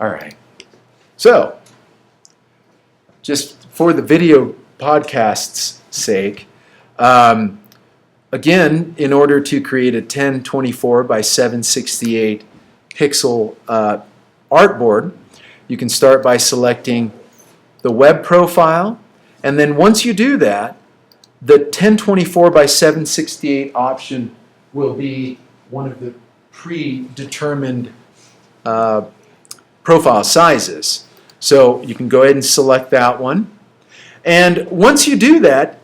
All right. So, just for the video podcast's sake, again, in order to create a 1024 by 768 pixel artboard, you can start by selecting the web profile, and then once you do that, the 1024 by 768 option will be one of the predetermined profile sizes. So you can go ahead and select that one. And once you do that,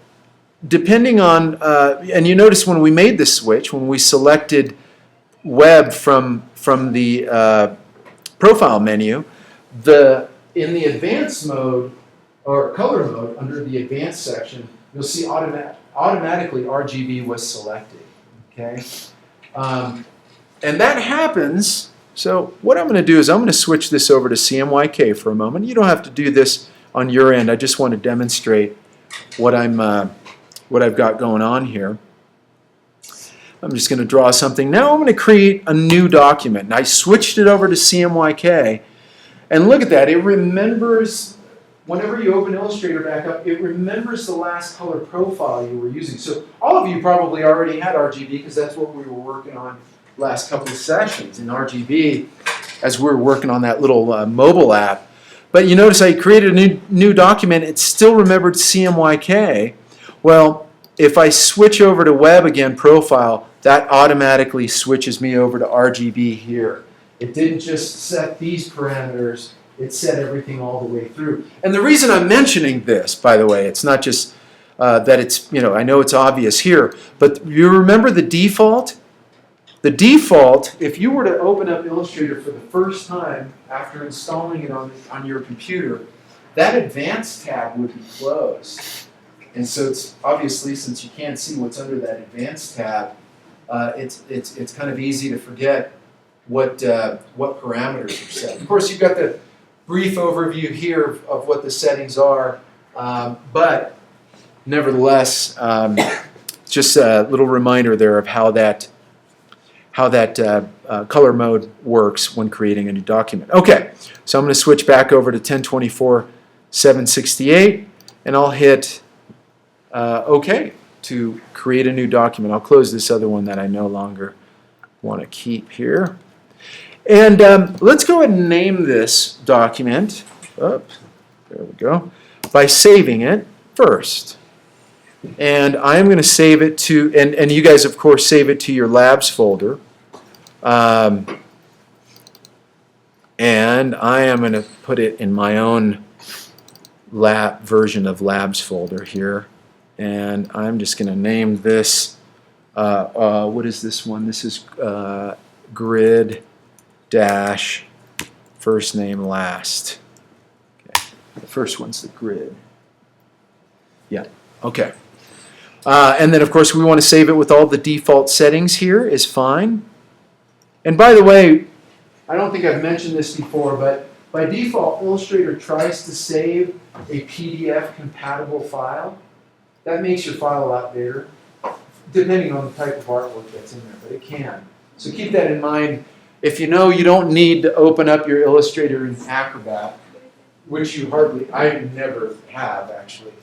depending on, and you notice when we made the switch, when we selected web from the profile menu, in the advanced mode, or color mode, under the advanced section, you'll see automatically RGB was selected. Okay? And that happens, so what I'm going to do is I'm going to switch this over to CMYK for a moment. You don't have to do this on your end. I just want to demonstrate what I've got going on here. I'm just going to draw something. Now I'm going to create a new document. And I switched it over to CMYK. And look at that. It remembers, whenever you open Illustrator back up, it remembers the last color profile you were using. So all of you probably already had RGB because that's what we were working on last couple of sessions in RGB as we were working on that little mobile app. But you notice I created a new document. It still remembered CMYK. Well, if I switch over to web again, profile, that automatically switches me over to RGB here. It didn't just set these parameters, it set everything all the way through. And the reason I'm mentioning this, by the way, it's not just that it's, I know it's obvious here, but you remember the default? The default, if you were to open up Illustrator for the first time after installing it on your computer, that advanced tab would be closed. And so it's obviously, since you can't see what's under that advanced tab, it's kind of easy to forget what parameters are set. Of course, you've got the brief overview here of what the settings are, but nevertheless, just a little reminder there of how that color mode works when creating a new document. Okay, so I'm going to switch back over to 1024-768, and I'll hit OK to create a new document. I'll close this other one that I no longer want to keep here. And let's go ahead and name this document, there we go, by saving it first. And I am going to save it to, and you guys, of course, save it to your labs folder. And I am going to put it in my own version of labs folder here. And I'm just going to name this, what is this one? This is grid dash first name last. Okay. The first one's the grid. Yeah, okay. And then, of course, we want to save it with all the default settings here is fine. And by the way, I don't think I've mentioned this before, but by default, Illustrator tries to save a PDF compatible file. That makes your file a lot bigger, depending on the type of artwork that's in there, but it can. So keep that in mind. If you know you don't need to open up your Illustrator in Acrobat, which I never have actually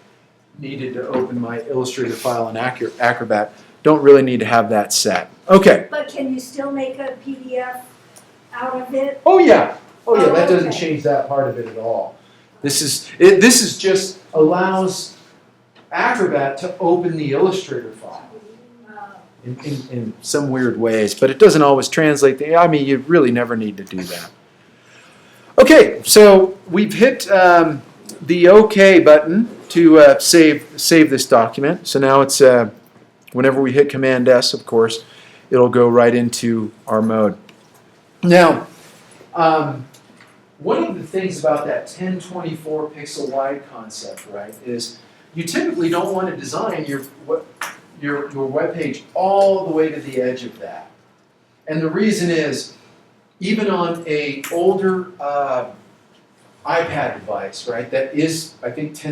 needed to open my Illustrator file in Acrobat, don't really need to have that set. Okay. But can you still make a PDF out of it? Oh yeah. Oh yeah, that doesn't okay. change that part of it at all. This is just allows Acrobat to open the Illustrator file in some weird ways, but it doesn't always translate. You really never need to do that. Okay, so we've hit the OK button to save this document. So now it's whenever we hit Command S, of course, it'll go right into our mode. Now, one of the things about that 1024 pixel wide concept, right, is you typically don't want to design your web page all the way to the edge of that. And the reason is, even on a older iPad device, right, that is, I think it's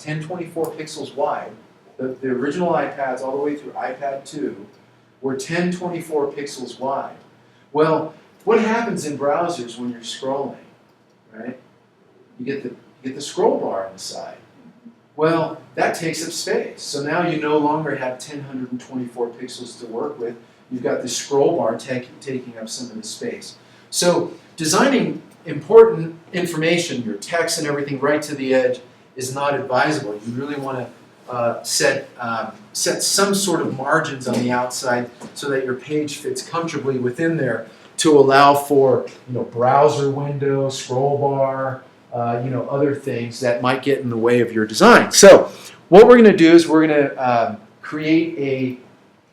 1024 pixels wide. The original iPads all the way through iPad 2 were 1024 pixels wide. Well, what happens in browsers when you're scrolling? right? You get the scroll bar on the side. Well, that takes up space. So now you no longer have 1,024 pixels to work with. You've got the scroll bar taking up some of the space. So designing important information, your text and everything, right to the edge is not advisable. You really want to set some sort of margins on the outside so that your page fits comfortably within there to allow for browser window, scroll bar, other things that might get in the way of your design. So what we're going to do is we're going to create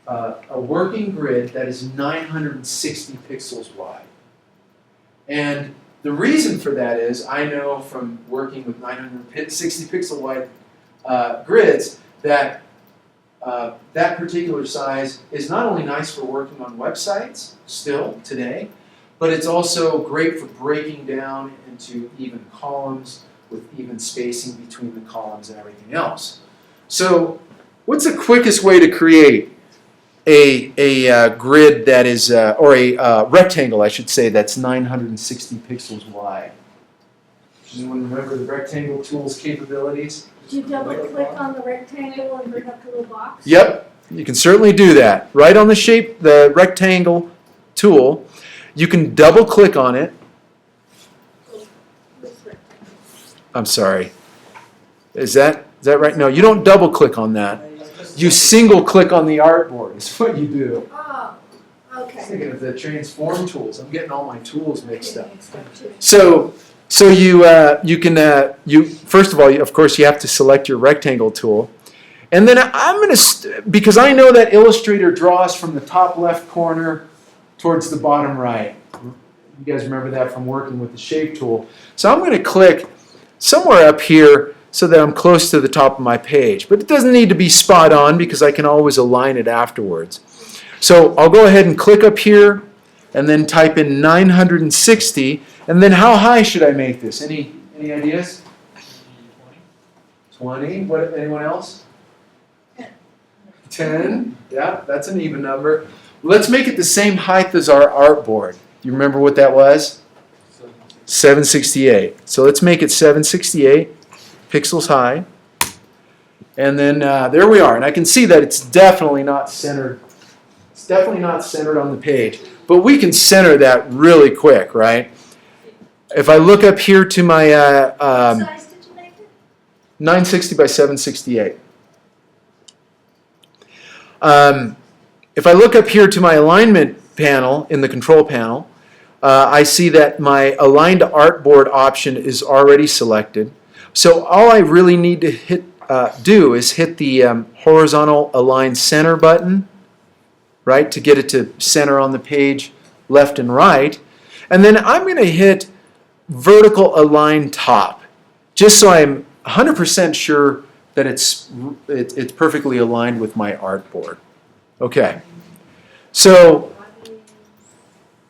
a working grid that is 960 pixels wide. And the reason for that is I know from working with 960 pixel wide grids that that particular size is not only nice for working on websites still today, but it's also great for breaking down into even columns with even spacing between the columns and everything else. So what's the quickest way to create a grid that is, or a rectangle, I should say, that's 960 pixels wide? Does anyone remember the rectangle tool's capabilities? Do you double click on the rectangle and bring up the little box? Yep, you can certainly do that. Right on the rectangle tool, you can double click on it. I'm sorry. Is that right? No, you don't double click on that. You single click on the artboard is what you do. Oh, I'm okay. thinking of the transform tools. I'm getting all my tools mixed up. So you first of all, of course, you have to select your rectangle tool. And then I'm going to, because I know that Illustrator draws from the top left corner towards the bottom right. You guys remember that from working with the shape tool. So I'm going to click somewhere up here so that I'm close to the top of my page. But it doesn't need to be spot on because I can always align it afterwards. So I'll go ahead and click up here and then type in 960. And then how high should I make this? Any ideas? 20. What? Anyone else? 10. Yeah, that's an even number. Let's make it the same height as our artboard. You remember what that was? 768. So let's make it 768 pixels high. And then there we are. And I can see that it's definitely not centered. It's definitely not centered on the page. But we can center that really quick, right? If I look up here to my What size did you make it? 960 by 768. If I look up here to my alignment panel in the control panel, I see that my aligned artboard option is already selected. So all I really need to do is hit the horizontal align center button, right, to get it to center on the page left and right. And then I'm going to hit vertical align top, just so I'm 100% sure that it's perfectly aligned with my artboard. Okay. So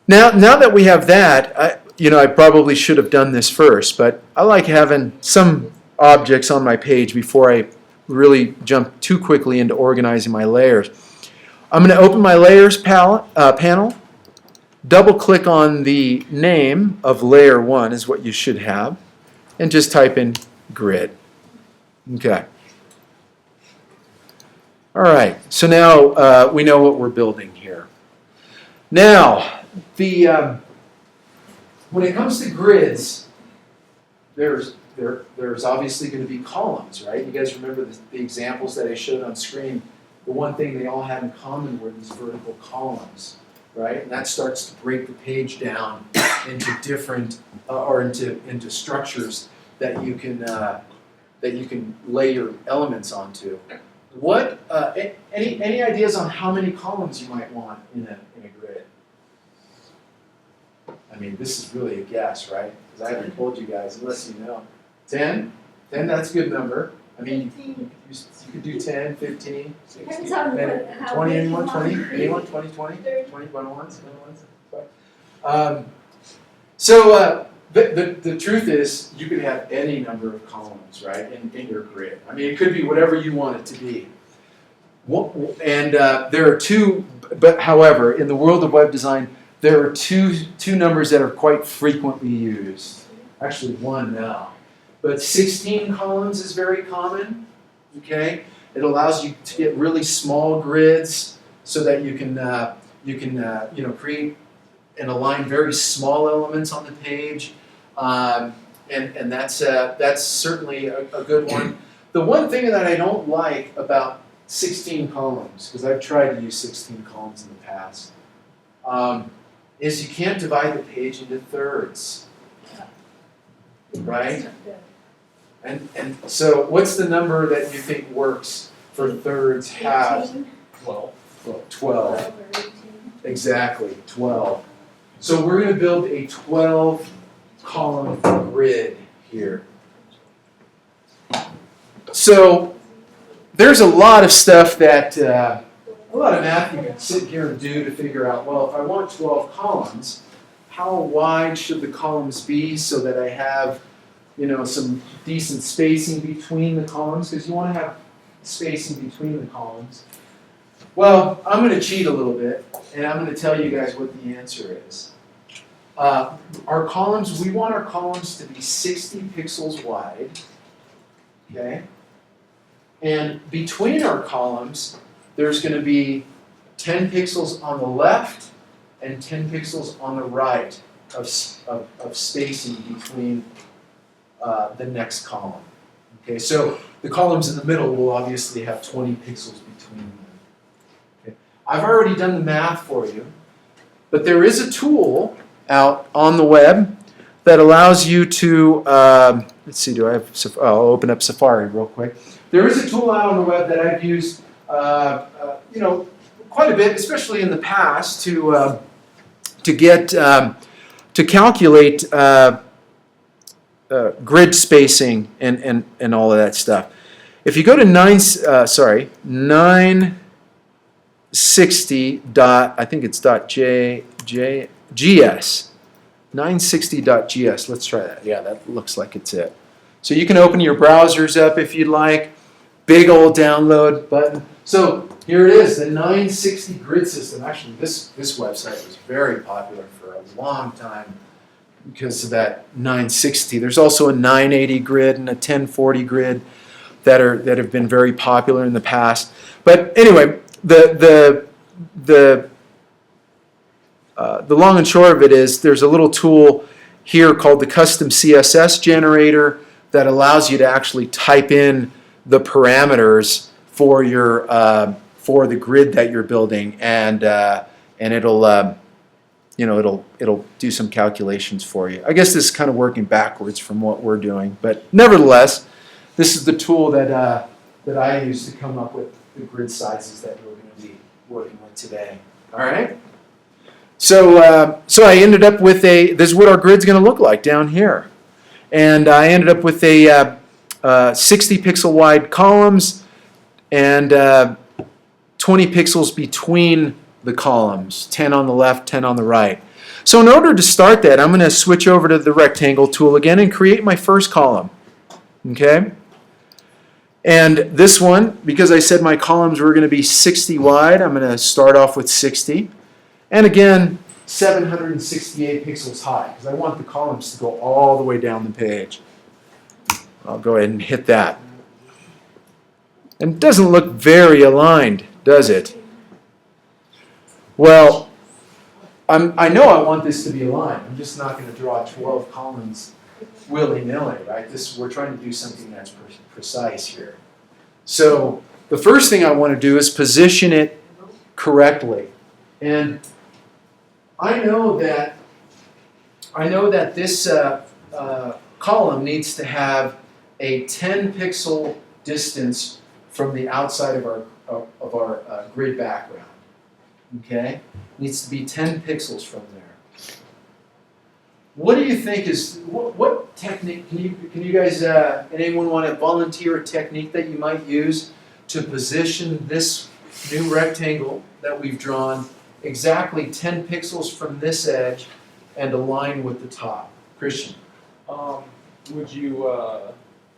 now that we have that, I probably should have done this first, but I like having some objects on my page before I really jump too quickly into organizing my layers. I'm going to open my layers panel, double click on the name of layer 1 is what you should have, and just type in grid. Okay. All right, so now we know what we're building here. Now, when it comes to grids, there's obviously going to be columns, right? You guys remember the examples that I showed on screen? The one thing they all had in common were these vertical columns, right? And that starts to break the page down into different, or into structures that you can lay your elements onto. What any ideas on how many columns you might want in a grid? I mean, this is really a guess, right? Because I haven't told you guys unless you know. 10? 10, that's a good number. I mean, you could do 10, 15, 16, Depends on how 20, big anyone? you 20? want it. Anyone? 20, 20? 30. 20, 21? So the truth is, you could have any number of columns, right, in your grid. I mean, it could be whatever you want it to be. And there are two, but however, in the world of web design, there are two numbers that are quite frequently used. actually 1 now. But 16 columns is very common, okay? It allows you to get really small grids so that you can create and align very small elements on the page. And that's certainly a good one. The one thing that I don't like about 16 columns, because I've tried to use 16 columns in the past, is you can't divide the page into thirds, right? And so what's the number that you think works for thirds, halves? 18, 12. 12 or 18. Exactly, 12. So we're going to build a 12 column grid here. So there's a lot of stuff that, a lot of math you can sit here and do to figure out, well, if I want 12 columns, how wide should the columns be so that I have, some decent spacing between the columns, because you want to have spacing between the columns. Well, I'm going to cheat a little bit, and I'm going to tell you guys what the answer is. Our columns, we want our columns to be 60 pixels wide, okay? And between our columns, there's going to be 10 pixels on the left and 10 pixels on the right of spacing between the next column. Okay, so the columns in the middle will obviously have 20 pixels between them. Okay. I've already done the math for you, but there is a tool out on the web that allows you to, let's see, I'll open up Safari real quick. There is a tool out on the web that I've used, quite a bit, especially in the past, to calculate grid spacing and all of that stuff. If you go to 960 I think it's .gs, 960.gs. Let's try that. Yeah, that looks like it's it. So you can open your browsers up if you'd like. Big old download button. So here it is, the 960 grid system. Actually, this website was very popular for a long time because of that 960. There's also a 980 grid and a 1040 grid that have been very popular in the past. But anyway, the long and short of it is there's a little tool here called the Custom CSS Generator that allows you to actually type in the parameters for your for the grid that you're building, and it'll it'll do some calculations for you. I guess this is kind of working backwards from what we're doing, but nevertheless, this is the tool that I use to come up with the grid sizes that we're going to be working with today. All right. So I ended up with this is what our grid's going to look like down here, and I ended up with a 60 pixel wide columns and 20 pixels between the columns, 10 on the left, 10 on the right. So in order to start that, I'm going to switch over to the rectangle tool again and create my first column. Okay? And this one, because I said my columns were going to be 60 wide, I'm going to start off with 60. And again, 768 pixels high, because I want the columns to go all the way down the page. I'll go ahead and hit that. And it doesn't look very aligned, does it? Well, I know I want this to be aligned. I'm just not going to draw 12 columns willy-nilly, right? We're trying to do something that's precise here. So the first thing I want to do is position it correctly. And I know that this column needs to have a 10 pixel distance from the outside of our grid background. Okay, needs to be 10 pixels from there. What do you think is what technique can you guys anyone want to volunteer a technique that you might use to position this new rectangle that we've drawn exactly 10 pixels from this edge and align with the top? Christian. Would you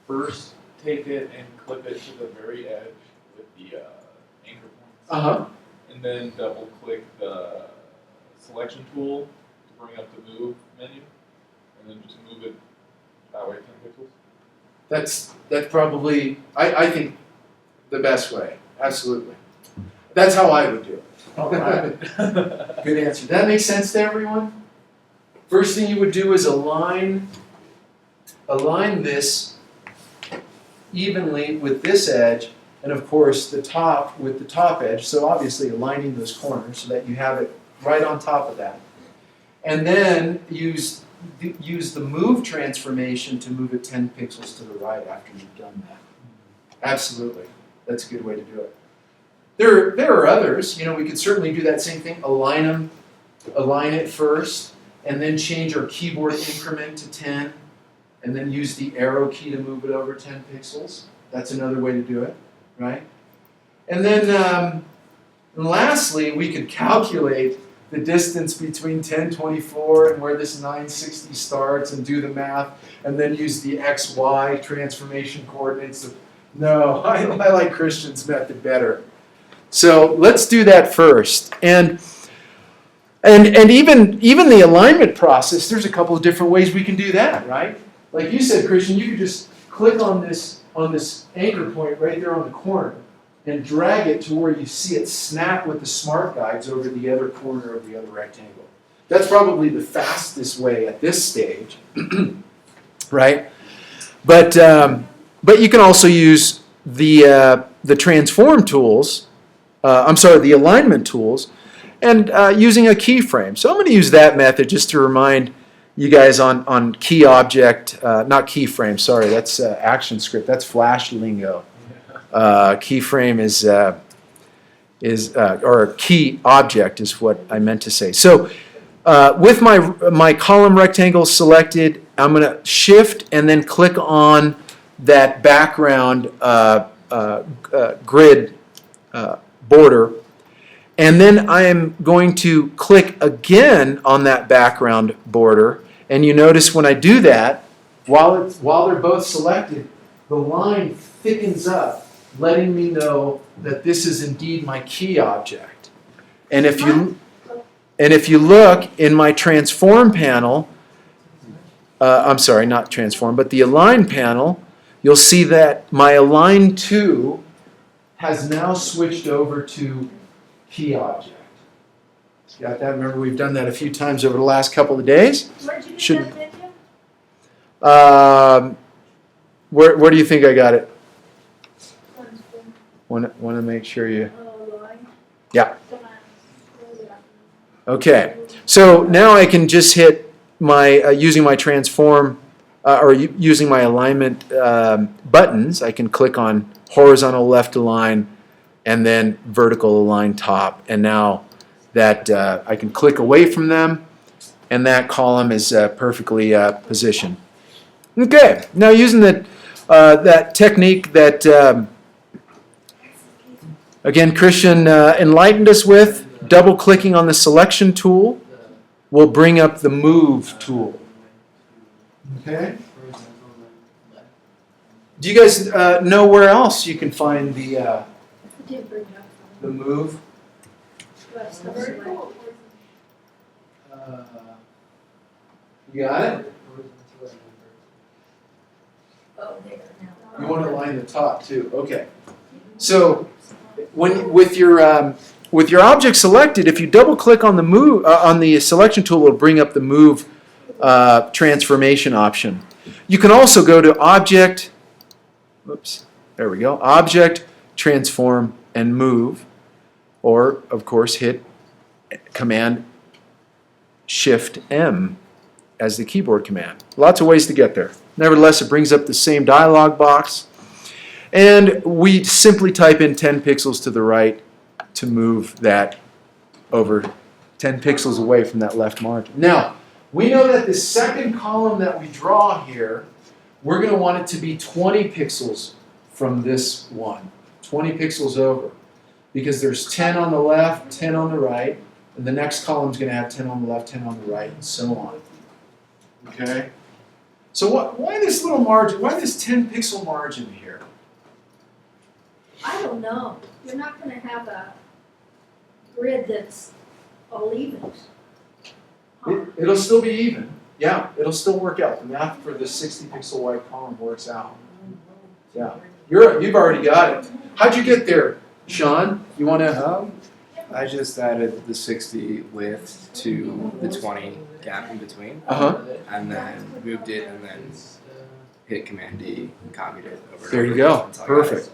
first take it and clip it to the very edge with the anchor points? Uh-huh. And then double click the selection tool to bring up the move menu, and then just move it That way 10 pixels? That's probably, I think, the best way. Absolutely. That's how I would do it. Alright. Good answer. That makes sense to everyone? First thing you would do is align this evenly with this edge, and of course the top with the top edge, so obviously aligning those corners so that you have it right on top of that. And then use the move transformation to move it 10 pixels to the right after you've done that. Absolutely. That's a good way to do it. There are others. You know, we could certainly do that same thing. Align it first, and then change our keyboard increment to 10, and then use the arrow key to move it over 10 pixels. That's another way to do it, right? And then lastly, we could calculate the distance between 1024 and where this 960 starts and do the math, and then use the XY transformation coordinates. No, I like Christian's method better. So let's do that first. And even the alignment process, there's a couple of different ways we can do that, right? Like you said, Christian, you could just click on this anchor point right there on the corner and drag it to where you see it snap with the smart guides over the other corner of the other rectangle. That's probably the fastest way at this stage, right? But you can also use the transform tools. The alignment tools, and using a keyframe. So I'm going to use that method just to remind you guys on key object, not keyframe, sorry, that's ActionScript, that's Flash lingo. Keyframe or key object is what I meant to say. So with my column rectangle selected, I'm going to shift and then click on that background grid border, and then I am going to click again on that background border, and you notice when I do that, while they're both selected, the line thickens up, letting me know that this is indeed my key object. And if you look in my transform panel, not transform, but the align panel, you'll see that my align to has now switched over to key object. Got that? Remember, we've done that a few times over the last couple of days. Where'd you Should- get that video? Where do you think I got it? Want to make sure you... Line. Yeah. Come on. Scroll down. Okay. So now I can just hit my, using my transform, using my alignment buttons, I can click on horizontal left align and then vertical align top. And now that I can click away from them, and that column is perfectly positioned. Okay, now using that technique that, again, Christian enlightened us with, double-clicking on the selection tool will bring up the move tool. Okay? Do you guys know where else you can find the Did bring it up. move? But vertical You got it? Oh, there, now. You want to line the top too. Okay. So with your object selected, if you double click on the move on the selection tool, it'll bring up the move transformation option. You can also go to object. Oops. There we go. Object, transform, and move, or of course hit Command Shift M as the keyboard command. Lots of ways to get there. Nevertheless, it brings up the same dialog box. And we simply type in 10 pixels to the right to move that over 10 pixels away from that left margin. Now, we know that the second column that we draw here, we're going to want it to be 20 pixels from this one. 20 pixels over. Because there's 10 on the left, 10 on the right, and the next column is going to have 10 on the left, 10 on the right, and so on. Okay? So why this little margin? Why this 10 pixel margin here? I don't know. You're not gonna have a grid that's all even. It'll still be even. Yeah, it'll still work out. The math for the 60 pixel wide column works out. Yeah, you've already got it. How'd you get there, Sean? You want to? I just added the 60 width to the 20 gap in between, and then moved it, and then hit Command D and copied it over. There and you over go. until I got Perfect. it.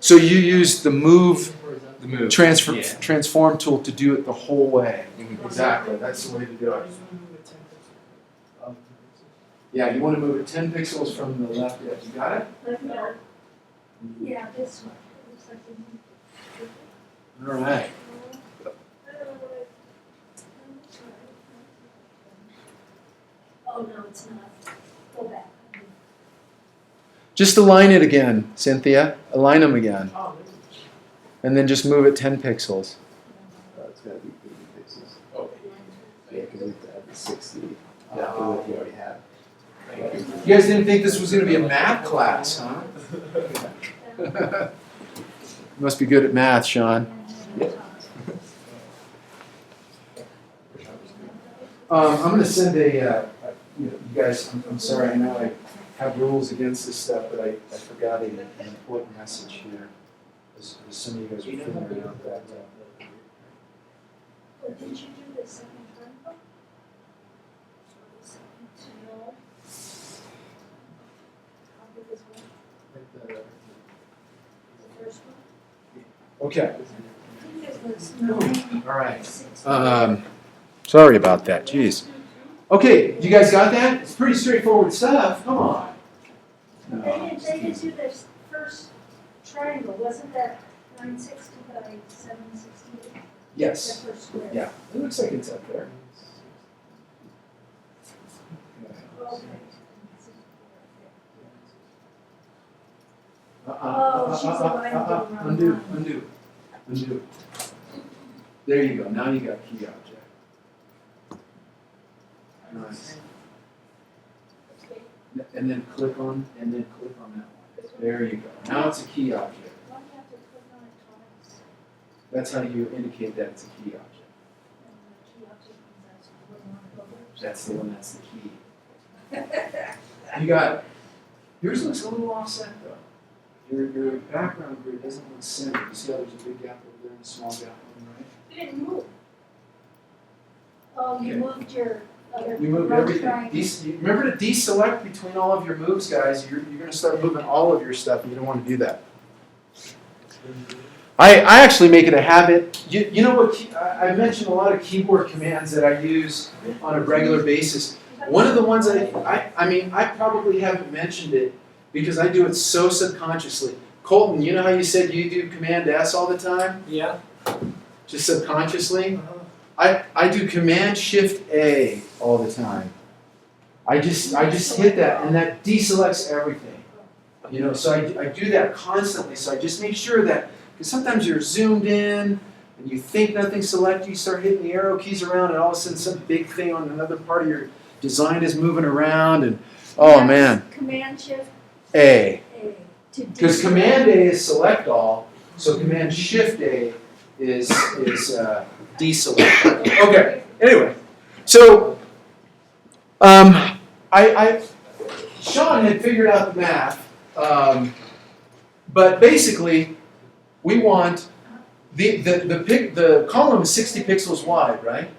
So you used the move The move. transfer Yeah. transform tool to do it the whole way. Mhm. Exactly. That's the way to do it. Yeah, you want to move it 10 pixels from the left edge. You got it? Yeah, this one. It looks like you- All right. Oh, no, it's not. Go back. Just align it again, Cynthia. Align them again. And then just move it 10 pixels. It's gotta be 80 pixels. Oh, Yeah, because we have to add the 60. Yeah. The width you already had. You guys didn't think this was going to be a math class, huh? You must be good at math, Sean. I'm going to send you guys, I'm sorry, I know I have rules against this stuff, but I forgot an important message here. As some of you guys are figuring out that. Well, didn't you do the second term? No. How big is one? The first one? Okay, I think it was 9, all right. 6. Sorry about that, jeez. Okay, you guys got that? It's pretty straightforward stuff, come on. They didn't do this first triangle, wasn't that 960 by 768? Yes, The first square. yeah, it looks like it's up there. Okay. Undo. There you go, now you got key object. Nice. And then click on that one. There you go, now it's a key object. Why do you have to click on it twice? That's how you indicate that it's a key object. And the key object means that's what we want to That's the one, that's the key. You got, yours looks a little offset though. Your background grid doesn't look centered. You see how there's a big gap over there and a small gap on the right? You didn't move. Oh, you Okay. moved your other. We moved row everything. triangle. Remember to deselect between all of your moves, guys. You're going to start moving all of your stuff, and you don't want to do that. I actually make it a habit. You know what? I mentioned a lot of keyboard commands that I use on a regular basis. One of the ones I probably haven't mentioned it because I do it so subconsciously. Colton, you know how you said you do Command S all the time? Yeah. Just subconsciously? I do Command Shift A all the time. I just hit that and that deselects everything. You know, so I do that constantly. So I just make sure that, because sometimes you're zoomed in and you think nothing's selected, you start hitting the arrow keys around and all of a sudden some big thing on another part of your design is moving around and oh That's man, Command Shift A. A. to Because deselect. Command A is select all, so Command Shift A is deselect. Okay. Anyway, so Sean had figured out the math, but basically we want the column is 60 pixels wide, right?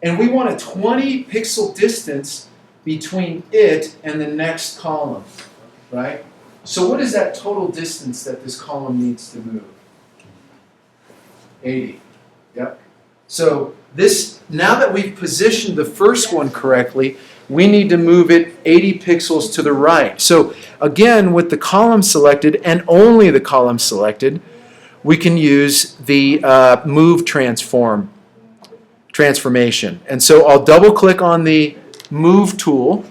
And we want a 20 pixel distance between it and the next column, right? So what is that total distance that this column needs to move? 80. Yep. So now that we've positioned the first one correctly, we need to move it 80 pixels to the right. So again, with the column selected and only the column selected, we can use the move transformation. And so I'll double click on the move tool,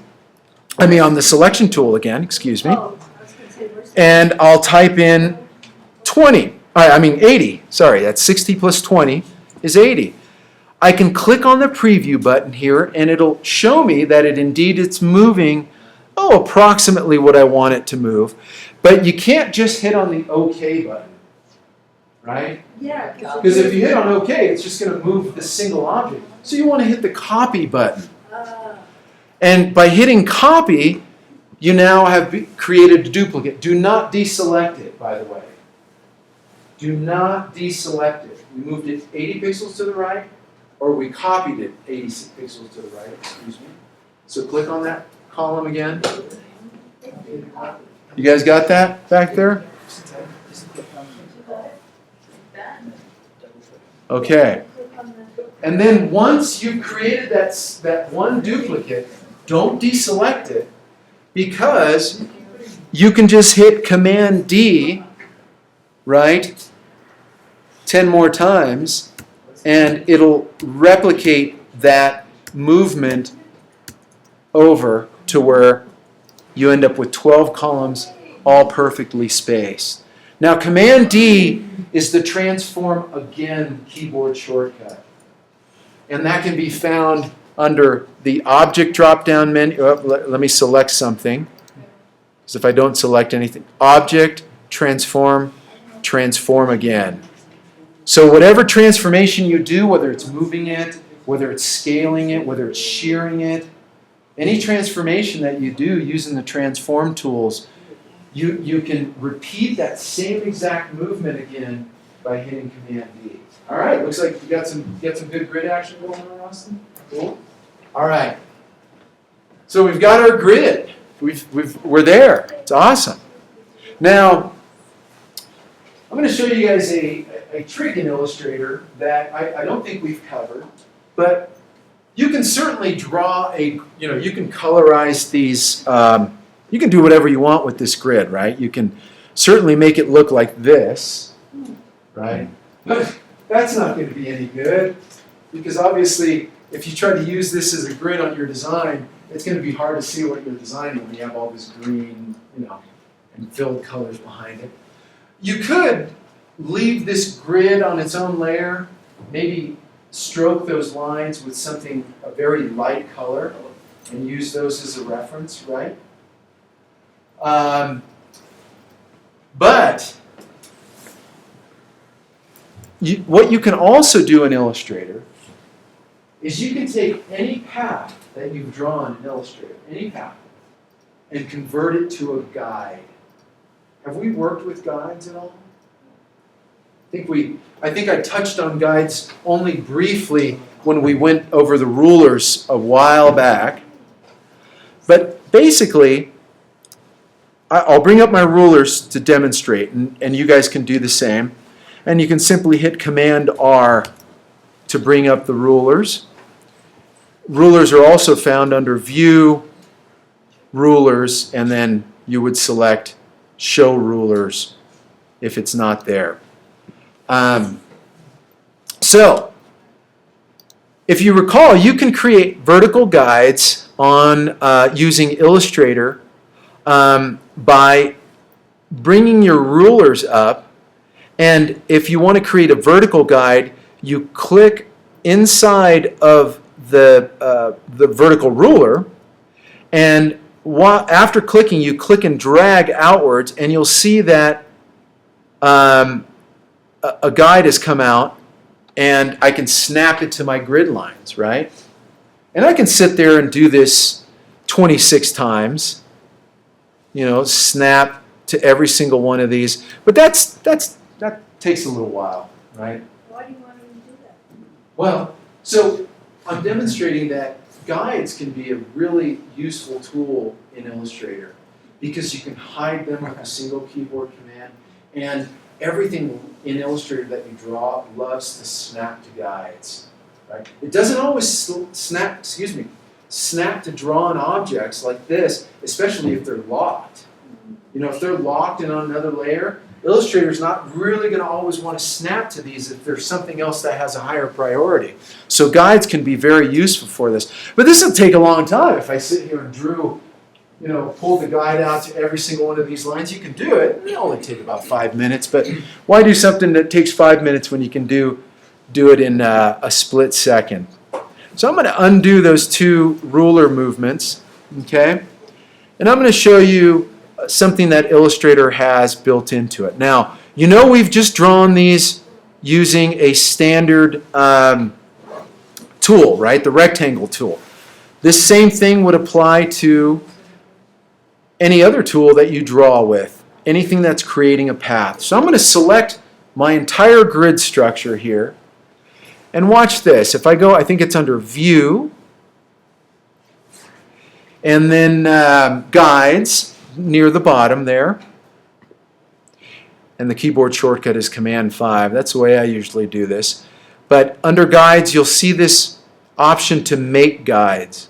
on the selection tool again, excuse me. Oh, I was gonna say, where's the- And I'll type in 80. Sorry, that's 60 plus 20 is 80. I can click on the preview button here and it'll show me that it's moving, approximately what I want it to move. But you can't just hit on the OK button, right? Yeah. Because if you hit on OK, it's just going to move the single object. So you want to hit the copy button. And by hitting copy, you now have created a duplicate. Do not deselect it, by the way. Do not deselect it. We moved it 80 pixels to the right, or we copied it 80 pixels to the right, excuse me. So click on that column again. You guys got that back there? Okay. And then once you've created that one duplicate, don't deselect it, because you can just hit Command D, right, 10 more times, and it'll replicate that movement over to where you end up with 12 columns all perfectly spaced. Now, Command D is the Transform Again keyboard shortcut. And that can be found under the Object drop-down menu. Let me select something. Because if I don't select anything, Object, Transform, Transform Again. So whatever transformation you do, whether it's moving it, whether it's scaling it, whether it's shearing it, any transformation that you do using the transform tools, you can repeat that same exact movement again by hitting Command D. All right, looks like you got some good grid action going on, Austin. Cool. All right. So we've got our grid. We're there. It's awesome. Now, I'm going to show you guys a trick in Illustrator that I don't think we've covered, but you can certainly draw you can colorize these. You can do whatever you want with this grid, right? You can certainly make it look like this, right? But that's not going to be any good, because obviously if you try to use this as a grid on your design, it's going to be hard to see what you're designing when you have all this green, and filled colors behind it. You could leave this grid on its own layer, maybe stroke those lines with a very light color, and use those as a reference, right? But what you can also do in Illustrator is you can take any path that you've drawn in Illustrator, any path, and convert it to a guide. Have we worked with guides at all? I think I touched on guides only briefly when we went over the rulers a while back. But basically, I'll bring up my rulers to demonstrate, and you guys can do the same. And you can simply hit Command R to bring up the rulers. Rulers are also found under View, Rulers, and then you would select Show Rulers if it's not there. So, if you recall, you can create vertical guides on using Illustrator by bringing your rulers up, and if you want to create a vertical guide, you click inside of the vertical ruler, and after clicking, you click and drag outwards, and you'll see that a guide has come out, and I can snap it to my grid lines, right? And I can sit there and do this 26 times, snap to every single one of these. But that takes a little while, right? Why do you want to do that? Well, so I'm demonstrating that guides can be a really useful tool in Illustrator because you can hide them with a single keyboard command, and everything in Illustrator that you draw loves to snap to guides, right? It doesn't always snap to drawn objects like this, especially if they're locked. If they're locked and on another layer, Illustrator's not really going to always want to snap to these if there's something else that has a higher priority. So guides can be very useful for this. But this will take a long time. If I sit here and pull the guide out to every single one of these lines, you can do it. It'll only take about 5 minutes. But why do something that takes 5 minutes when you can do it in a split second? So I'm going to undo those two ruler movements, okay? And I'm going to show you something that Illustrator has built into it. Now, we've just drawn these using a standard tool, right? The rectangle tool. This same thing would apply to any other tool that you draw with, anything that's creating a path. So I'm going to select my entire grid structure here. And watch this. If I go, I think it's under View, and then Guides near the bottom there. And the keyboard shortcut is Command 5. That's the way I usually do this. But under Guides, you'll see this option to make guides.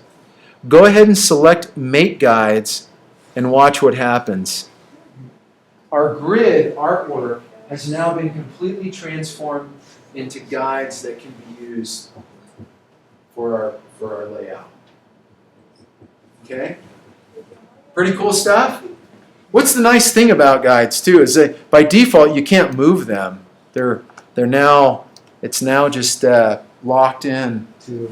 Go ahead and select Make Guides and watch what happens. Our grid artwork has now been completely transformed into guides that can be used for our layout. Okay? Pretty cool stuff? What's the nice thing about guides too is that by default you can't move them. They're now, it's now just locked into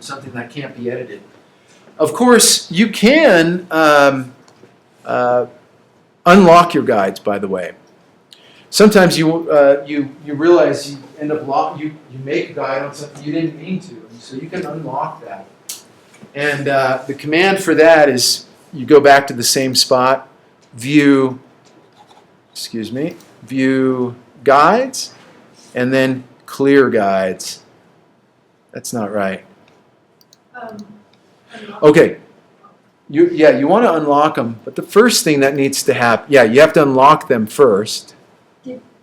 something that can't be edited. Of course, you can unlock your guides, by the way. Sometimes you realize you end up you make a guide on something you didn't mean to, so you can unlock that. And the command for that is you go back to the same spot, View Guides, and then Clear Guides. That's not right. Okay. You want to unlock them, but the first thing that needs to happen, you have to unlock them first.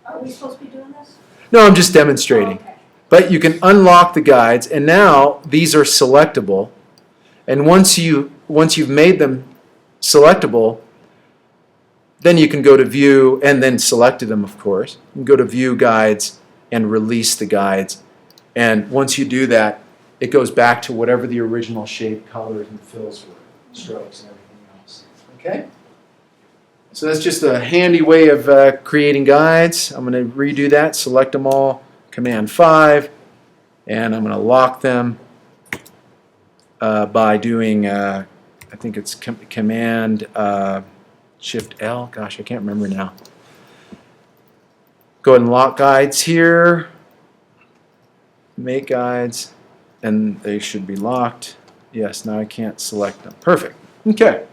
Are we supposed to be doing this? No, I'm just demonstrating. Okay. But you can unlock the guides, and now these are selectable. And once you've made them selectable, then you can go to View, and then selected them, of course. You can go to View Guides and release the guides. And once you do that, it goes back to whatever the original shape, colors, and fills were, strokes, and everything else. Okay? So that's just a handy way of creating guides. I'm going to redo that, select them all, Command 5, and I'm going to lock them by doing, I think it's Command Shift L. Gosh, I can't remember now. Go ahead and lock guides here. Make guides, and they should be locked. Yes, now I can't select them. Perfect. Okay.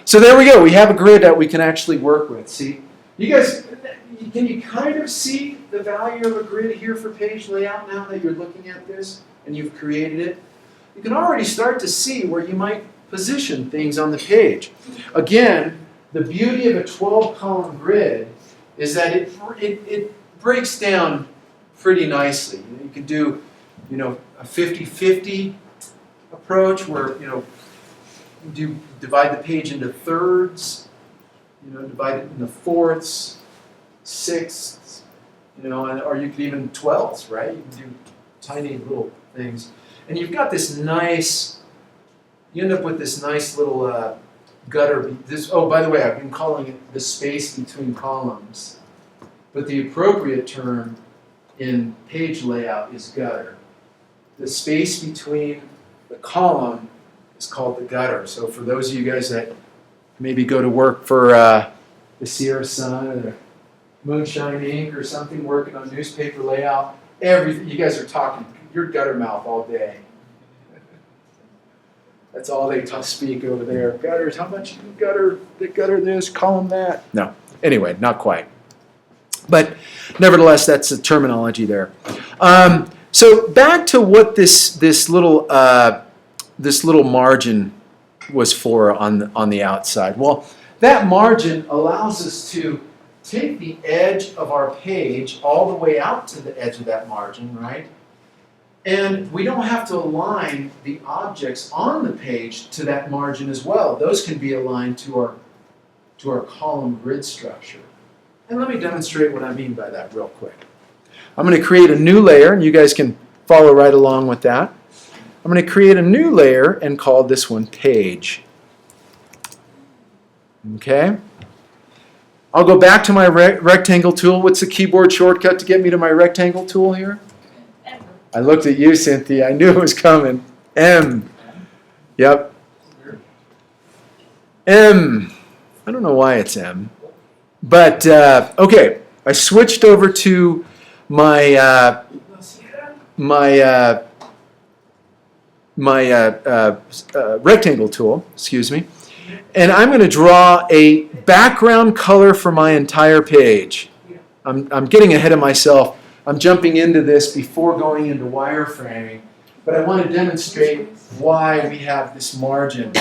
So there we go. We have a grid that we can actually work with. See, you guys, can you kind of see the value of a grid here for page layout now that you're looking at this and you've created it? You can already start to see where you might position things on the page. Again, the beauty of a 12-column grid is that it breaks down pretty nicely. You can do, a 50-50 approach where, you divide the page into thirds, divide it into fourths, sixths, or you could even 12ths, right? You can do tiny little things. And you've got this nice, you end up with this nice little gutter. By the way, I've been calling it the space between columns. But the appropriate term in page layout is gutter. The space between the column is called the gutter. So for those of you guys that maybe go to work for the Sierra Sun or Moonshine Ink or something, working on newspaper layout, everything, you guys are talking, you're gutter mouth all day. That's all they speak over there. Gutters, how much gutter this, column that? No, anyway, not quite. But nevertheless, that's the terminology there. So back to what this little margin was for on the outside. Well, that margin allows us to take the edge of our page all the way out to the edge of that margin, right? And we don't have to align the objects on the page to that margin as well. Those can be aligned to our column grid structure. And let me demonstrate what I mean by that real quick. I'm going to create a new layer, and you guys can follow right along with that. I'm going to create a new layer and call this one Page. Okay? I'll go back to my rectangle tool. What's the keyboard shortcut to get me to my rectangle tool here? I looked at you, Cynthia. I knew it was coming. M. Yep. M. I don't know why it's M. But, okay. I switched over to my my rectangle tool, excuse me, and I'm going to draw a background color for my entire page. I'm getting ahead of myself. I'm jumping into this before going into wireframing, but I want to demonstrate why we have this margin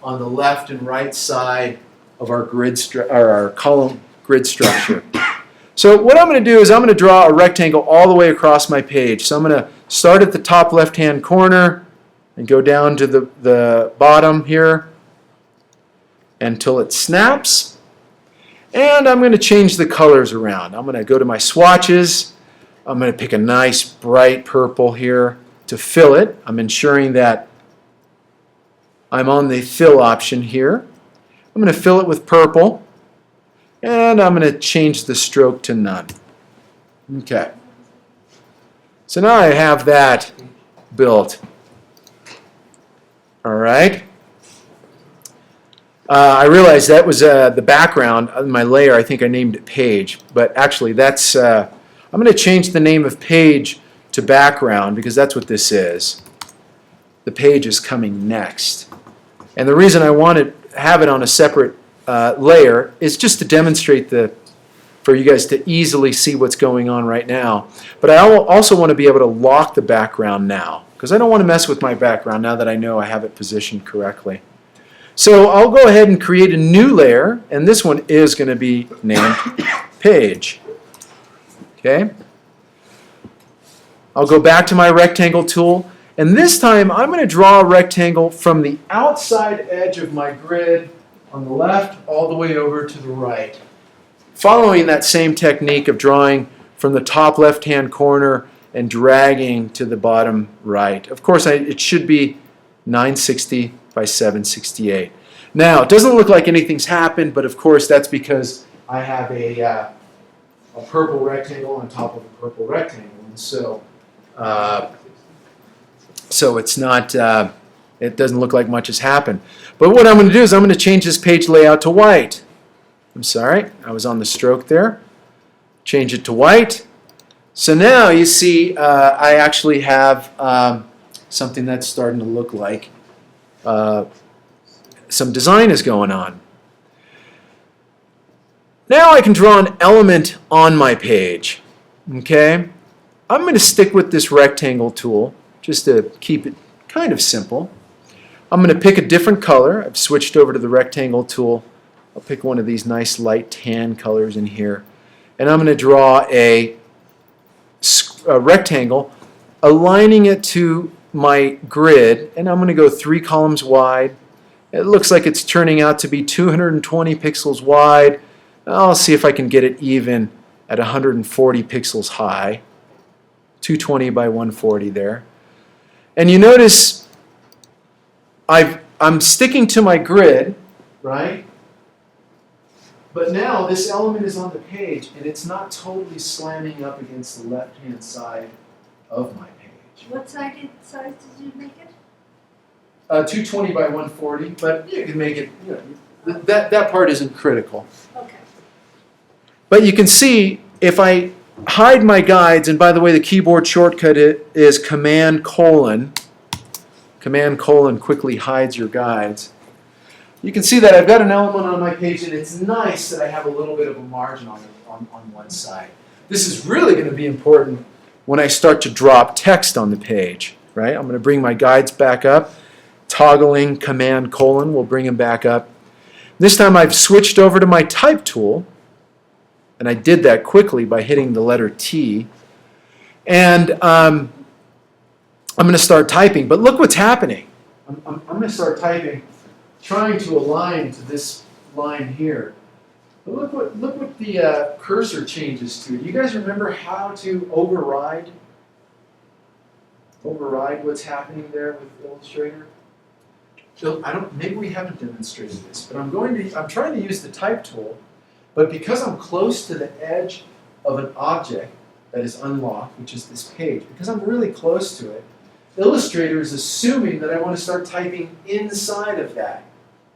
on the left and right side of our our column grid structure. So what I'm going to do is I'm going to draw a rectangle all the way across my page. So I'm going to start at the top left-hand corner and go down to the bottom here until it snaps. And I'm going to change the colors around. I'm going to go to my swatches. I'm going to pick a nice bright purple here to fill it. I'm ensuring that I'm on the fill option here. I'm going to fill it with purple. And I'm going to change the stroke to none. Okay. So now I have that built. All right. I realized that was the background of my layer. I think I named it page, but actually that's, I'm going to change the name of page to background because that's what this is. The page is coming next. And the reason I want to have it on a separate layer is just to demonstrate for you guys to easily see what's going on right now. But I also want to be able to lock the background now because I don't want to mess with my background now that I know I have it positioned correctly. So I'll go ahead and create a new layer, and this one is going to be named Page. Okay. I'll go back to my rectangle tool, and this time I'm going to draw a rectangle from the outside edge of my grid on the left all the way over to the right, following that same technique of drawing from the top left-hand corner and dragging to the bottom right. Of course, it should be 960 by 768. Now, it doesn't look like anything's happened, but of course that's because I have a purple rectangle on top of a purple rectangle, and so it's not. It doesn't look like much has happened. But what I'm going to do is I'm going to change this page layout to white. I'm sorry, I was on the stroke there. Change it to white. So now you see I actually have something that's starting to look like some design is going on. Now I can draw an element on my page. Okay? I'm going to stick with this rectangle tool just to keep it kind of simple. I'm going to pick a different color. I've switched over to the rectangle tool. I'll pick one of these nice light tan colors in here. And I'm going to draw a rectangle, aligning it to my grid, and I'm going to go 3 columns wide. It looks like it's turning out to be 220 pixels wide. I'll see if I can get it even at 140 pixels high. 220 by 140 there. And you notice I'm sticking to my grid, right? But now this element is on the page and it's not totally slamming up against the left-hand side of my page. What size did you make it? 220 by 140, but you can make it, that part isn't critical. Okay. But you can see if I hide my guides, and by the way, the keyboard shortcut is Command colon. Command colon quickly hides your guides. You can see that I've got an element on my page, and it's nice that I have a little bit of a margin on one side. This is really going to be important when I start to drop text on the page, right? I'm going to bring my guides back up. Toggling Command colon will bring them back up. This time I've switched over to my type tool, and I did that quickly by hitting the letter T. And I'm going to start typing, but look what's happening. I'm going to start typing, trying to align to this line here. But look what the cursor changes to. Do you guys remember how to override what's happening there with Illustrator? So maybe we haven't demonstrated this, but I'm trying to use the type tool, but because I'm close to the edge of an object that is unlocked, which is this page, because I'm really close to it, Illustrator is assuming that I want to start typing inside of that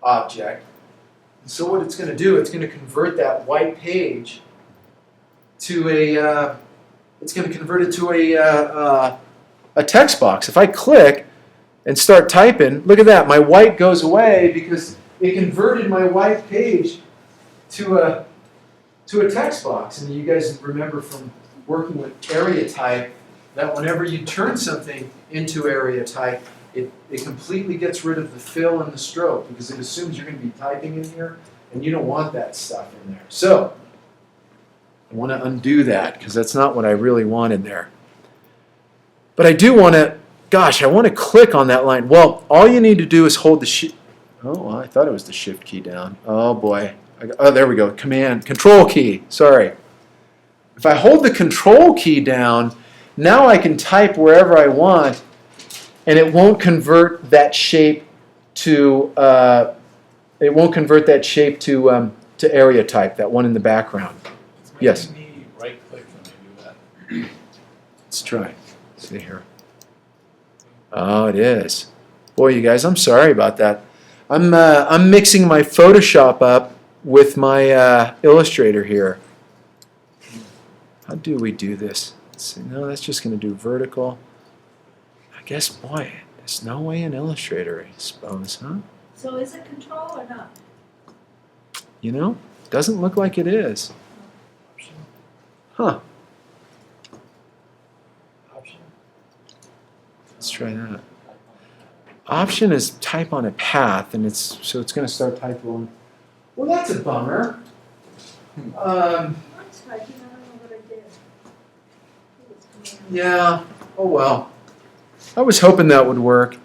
object. And so what it's going to do, it's going to convert that white page to it's going to convert it to a text box. If I click and start typing, look at that. My white goes away because it converted my white page to a text box. And you guys remember from working with area type that whenever you turn something into area type, it completely gets rid of the fill and the stroke because it assumes you're going to be typing in here, and you don't want that stuff in there. So I want to undo that because that's not what I really wanted there. But I do want to, I want to click on that line. Well, all you need to do is hold the shift. Oh, I thought it was the shift key down. Oh boy. Oh, there we go. Control key. Sorry. If I hold the control key down, now I can type wherever I want, and it won't convert that shape to to area type. That one in the background. It's Yes. making me right click when I do that. Let's try. Let's see here. Oh, it is. Boy, you guys, I'm sorry about that. I'm mixing my Photoshop up with my Illustrator here. How do we do this? Let's see. No, that's just going to do vertical. I guess, boy, there's no way in Illustrator, I suppose, huh? So is it control or not? You know, doesn't look like it is. Huh. Let's try that. Option is type on a path, and it's going to start typing. Well, that's a bummer. Mine's typing, I don't know what I did. Yeah. Oh well. I was hoping that would work.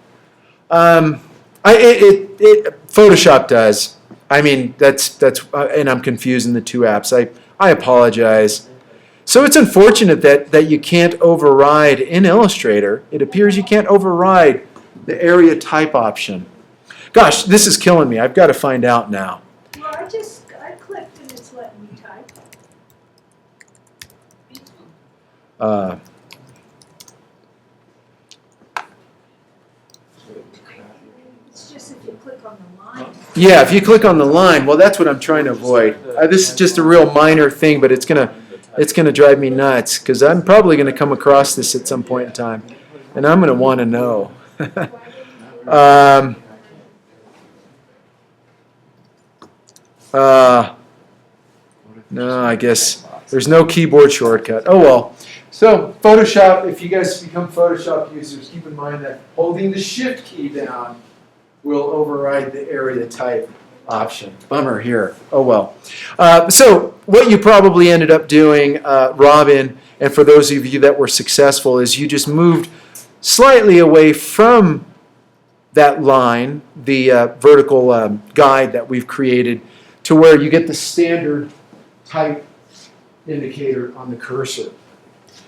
Photoshop does. I mean, that's and I'm confusing the two apps. I apologize. So it's unfortunate that you can't override in Illustrator. It appears you can't override the area type option. Gosh, this is killing me. I've got to find out now. Well, I clicked and it's letting me type. It's just if you click on the line. Yeah, if you click on the line, well, that's what I'm trying to avoid. This is just a real minor thing, but it's gonna drive me nuts because I'm probably gonna come across this at some point in time, and I'm gonna want to know. No, I guess there's no keyboard shortcut. Oh well. So Photoshop, if you guys become Photoshop users, keep in mind that holding the Shift key down will override the area type option. Bummer here. Oh well. So what you probably ended up doing, Robin, and for those of you that were successful, is you just moved slightly away from that line, the vertical guide that we've created, to where you get the standard type indicator on the cursor.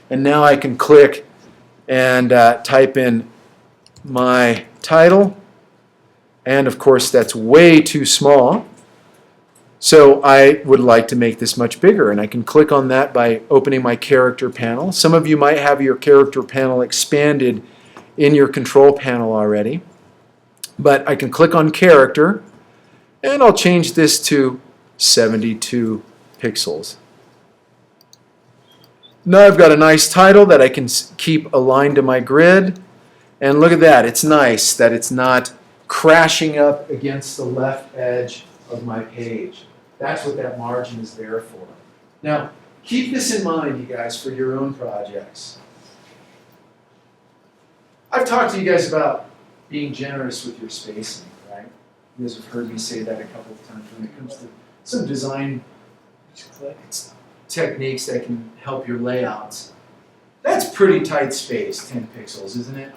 And now I can click and type in my title. And of course, that's way too small. So I would like to make this much bigger. And I can click on that by opening my character panel. Some of you might have your character panel expanded in your control panel already. But I can click on character, and I'll change this to 72 pixels. Now I've got a nice title that I can keep aligned to my grid. And look at that. It's nice that it's not crashing up against the left edge of my page. That's what that margin is there for. Now, keep this in mind, you guys, for your own projects. I've talked to you guys about being generous with your spacing, right? You guys have heard me say that a couple of times when it comes to some design techniques that can help your layouts. That's pretty tight space, 10 pixels, isn't it?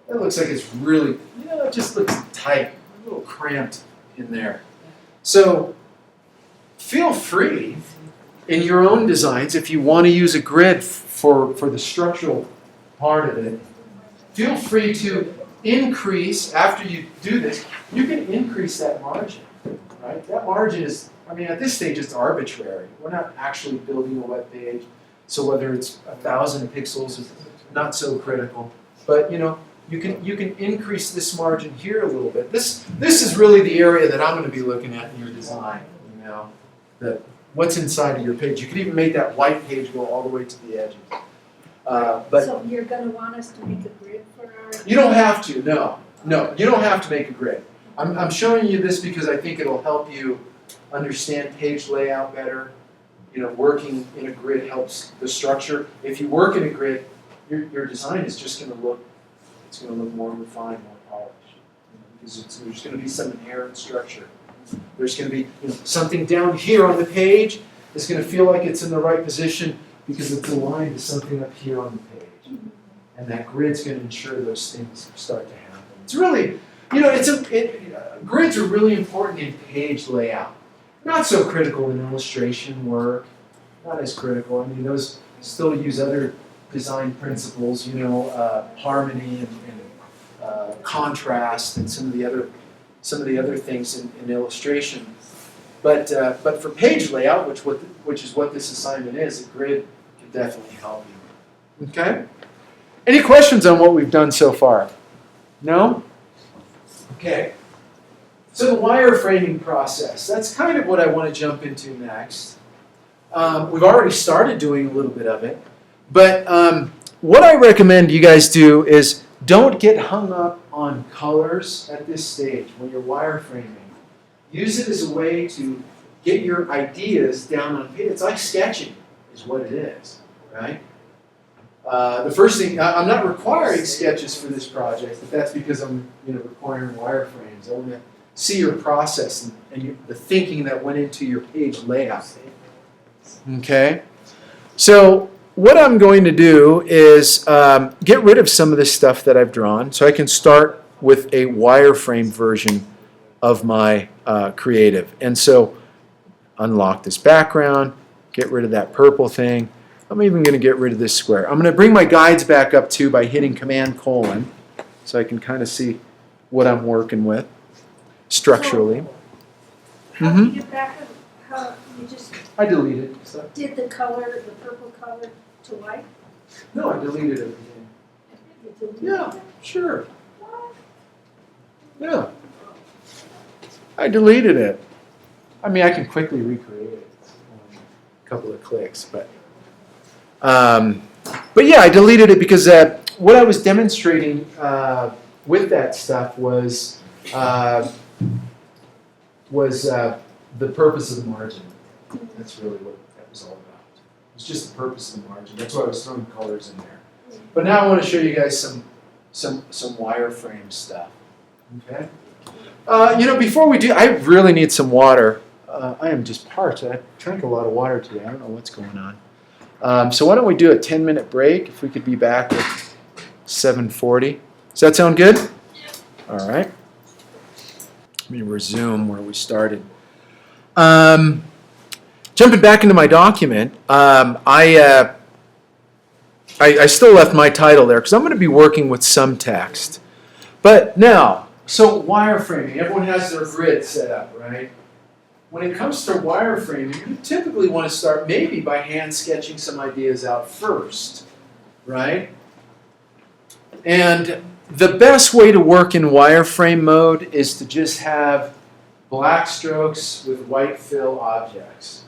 That looks like it's really, it just looks tight, a little cramped in there. So feel free in your own designs, if you want to use a grid for the structural part of it, feel free to increase, after you do this, you can increase that margin, right? That margin is, at this stage it's arbitrary. We're not actually building a web page, so whether it's 1,000 pixels is not so critical. But you can increase this margin here a little bit. This is really the area that I'm going to be looking at in your design. what's inside of your page. You could even make that white page go all the way to the edges. But So you're gonna want us to make a grid for our? you don't have to, no. No, you don't have to make a grid. I'm showing you this because I think it'll help you understand page layout better. You know, working in a grid helps the structure. If you work in a grid, your design is just gonna look, it's gonna look more refined, more polished. Because there's gonna be some inherent structure. There's gonna be, something down here on the page is gonna feel like it's in the right position because it's aligned to something up here on the page. And that grid's gonna ensure those things start to happen. It's really, grids are really important in page layout. Not so critical in illustration work, not as critical. I mean, those still use other design principles, harmony and contrast and some of the other things in illustration. But for page layout, which is what this assignment is, a grid can definitely help you. Okay? Any questions on what we've done so far? No? Okay. So the wireframing process, that's kind of what I want to jump into next. We've already started doing a little bit of it. But what I recommend you guys do is don't get hung up on colors at this stage when you're wireframing. Use it as a way to get your ideas down on paper. It's like sketching is what it is, right? The first thing, I'm not requiring sketches for this project, but that's because I'm requiring wireframes. I want to see your process and the thinking that went into your page layout. Okay? So what I'm going to do is get rid of some of this stuff that I've drawn so I can start with a wireframe version of my creative. And so unlock this background, get rid of that purple thing. I'm even going to get rid of this square. I'm going to bring my guides back up too by hitting Command:, so I can kind of see what I'm working with structurally. How do you get back, how you just I deleted stuff. did the color, the purple color to white? No, I deleted everything. You deleted Yeah, it? sure. Yeah. I deleted it. I mean, I can quickly recreate it. A couple of clicks, but yeah, I deleted it because what I was demonstrating with that stuff was the purpose of the margin. That's really what that was all about. It's just the purpose of the margin. That's why I was throwing colors in there. But now I want to show you guys some wireframe stuff. Okay. Before we do, I really need some water. I am just parched. I drank a lot of water today. I don't know what's going on. So why don't we do a 10-minute break? If we could be back at 7:40. Does that sound good? All right. Let me resume where we started. Jumping back into my document, I still left my title there because I'm going to be working with some text. But now, so wireframing, everyone has their grid set up, right? When it comes to wireframing, you typically want to start maybe by hand sketching some ideas out first, right? And the best way to work in wireframe mode is to just have black strokes with white fill objects.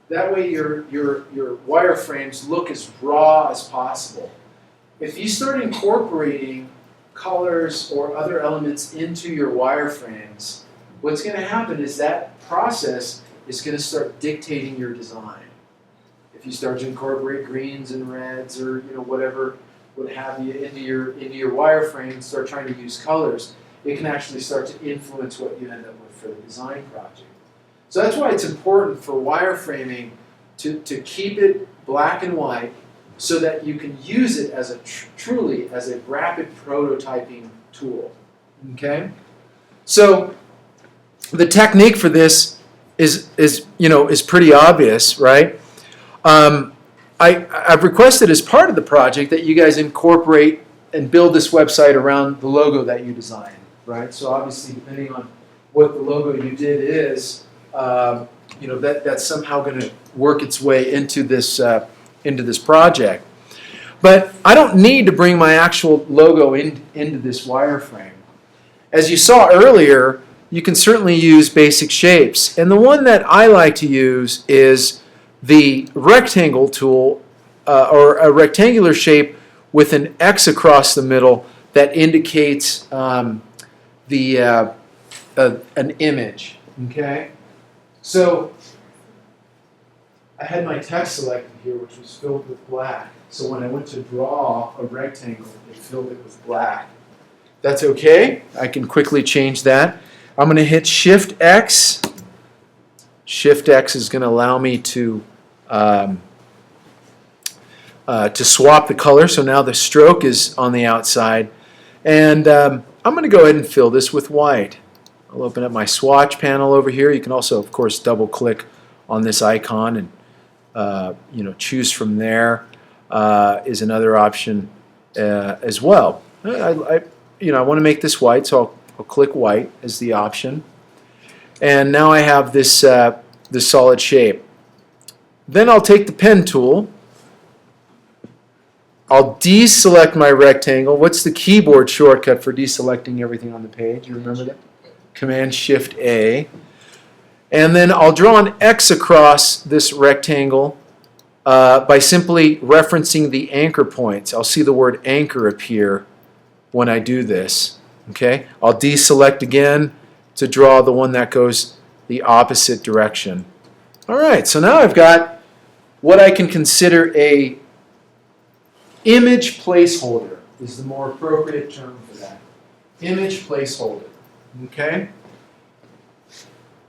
That way your wireframes look as raw as possible. If you start incorporating colors or other elements into your wireframes, what's going to happen is that process is going to start dictating your design. If you start to incorporate greens and reds or whatever, what have you, into your wireframe and start trying to use colors, it can actually start to influence what you end up with for the design project. So that's why it's important for wireframing to keep it black and white so that you can use it as truly as a rapid prototyping tool. Okay? So the technique for this is pretty obvious, right? I've requested as part of the project that you guys incorporate and build this website around the logo that you designed, right? So obviously, depending on what the logo you did is, that's somehow going to work its way into this project. But I don't need to bring my actual logo into this wireframe. As you saw earlier, you can certainly use basic shapes. And the one that I like to use is the rectangle tool, or a rectangular shape with an X across the middle that indicates an image. Okay? So I had my text selected here, which was filled with black. So when I went to draw a rectangle, it filled it with black. That's okay. I can quickly change that. I'm going to hit Shift X. Shift X is going to allow me to swap the color. So now the stroke is on the outside. And I'm going to go ahead and fill this with white. I'll open up my swatch panel over here. You can also, of course, double click on this icon and choose from there. Is another option as well. I want to make this white, so I'll click white as the option. And now I have this solid shape. Then I'll take the pen tool. I'll deselect my rectangle. What's the keyboard shortcut for deselecting everything on the page? You remember that? Command-Shift-A. And then I'll draw an X across this rectangle by simply referencing the anchor points. I'll see the word anchor appear when I do this. Okay? I'll deselect again to draw the one that goes the opposite direction. All right, so now I've got what I can consider a image placeholder is the more appropriate term for that. Image placeholder. Okay?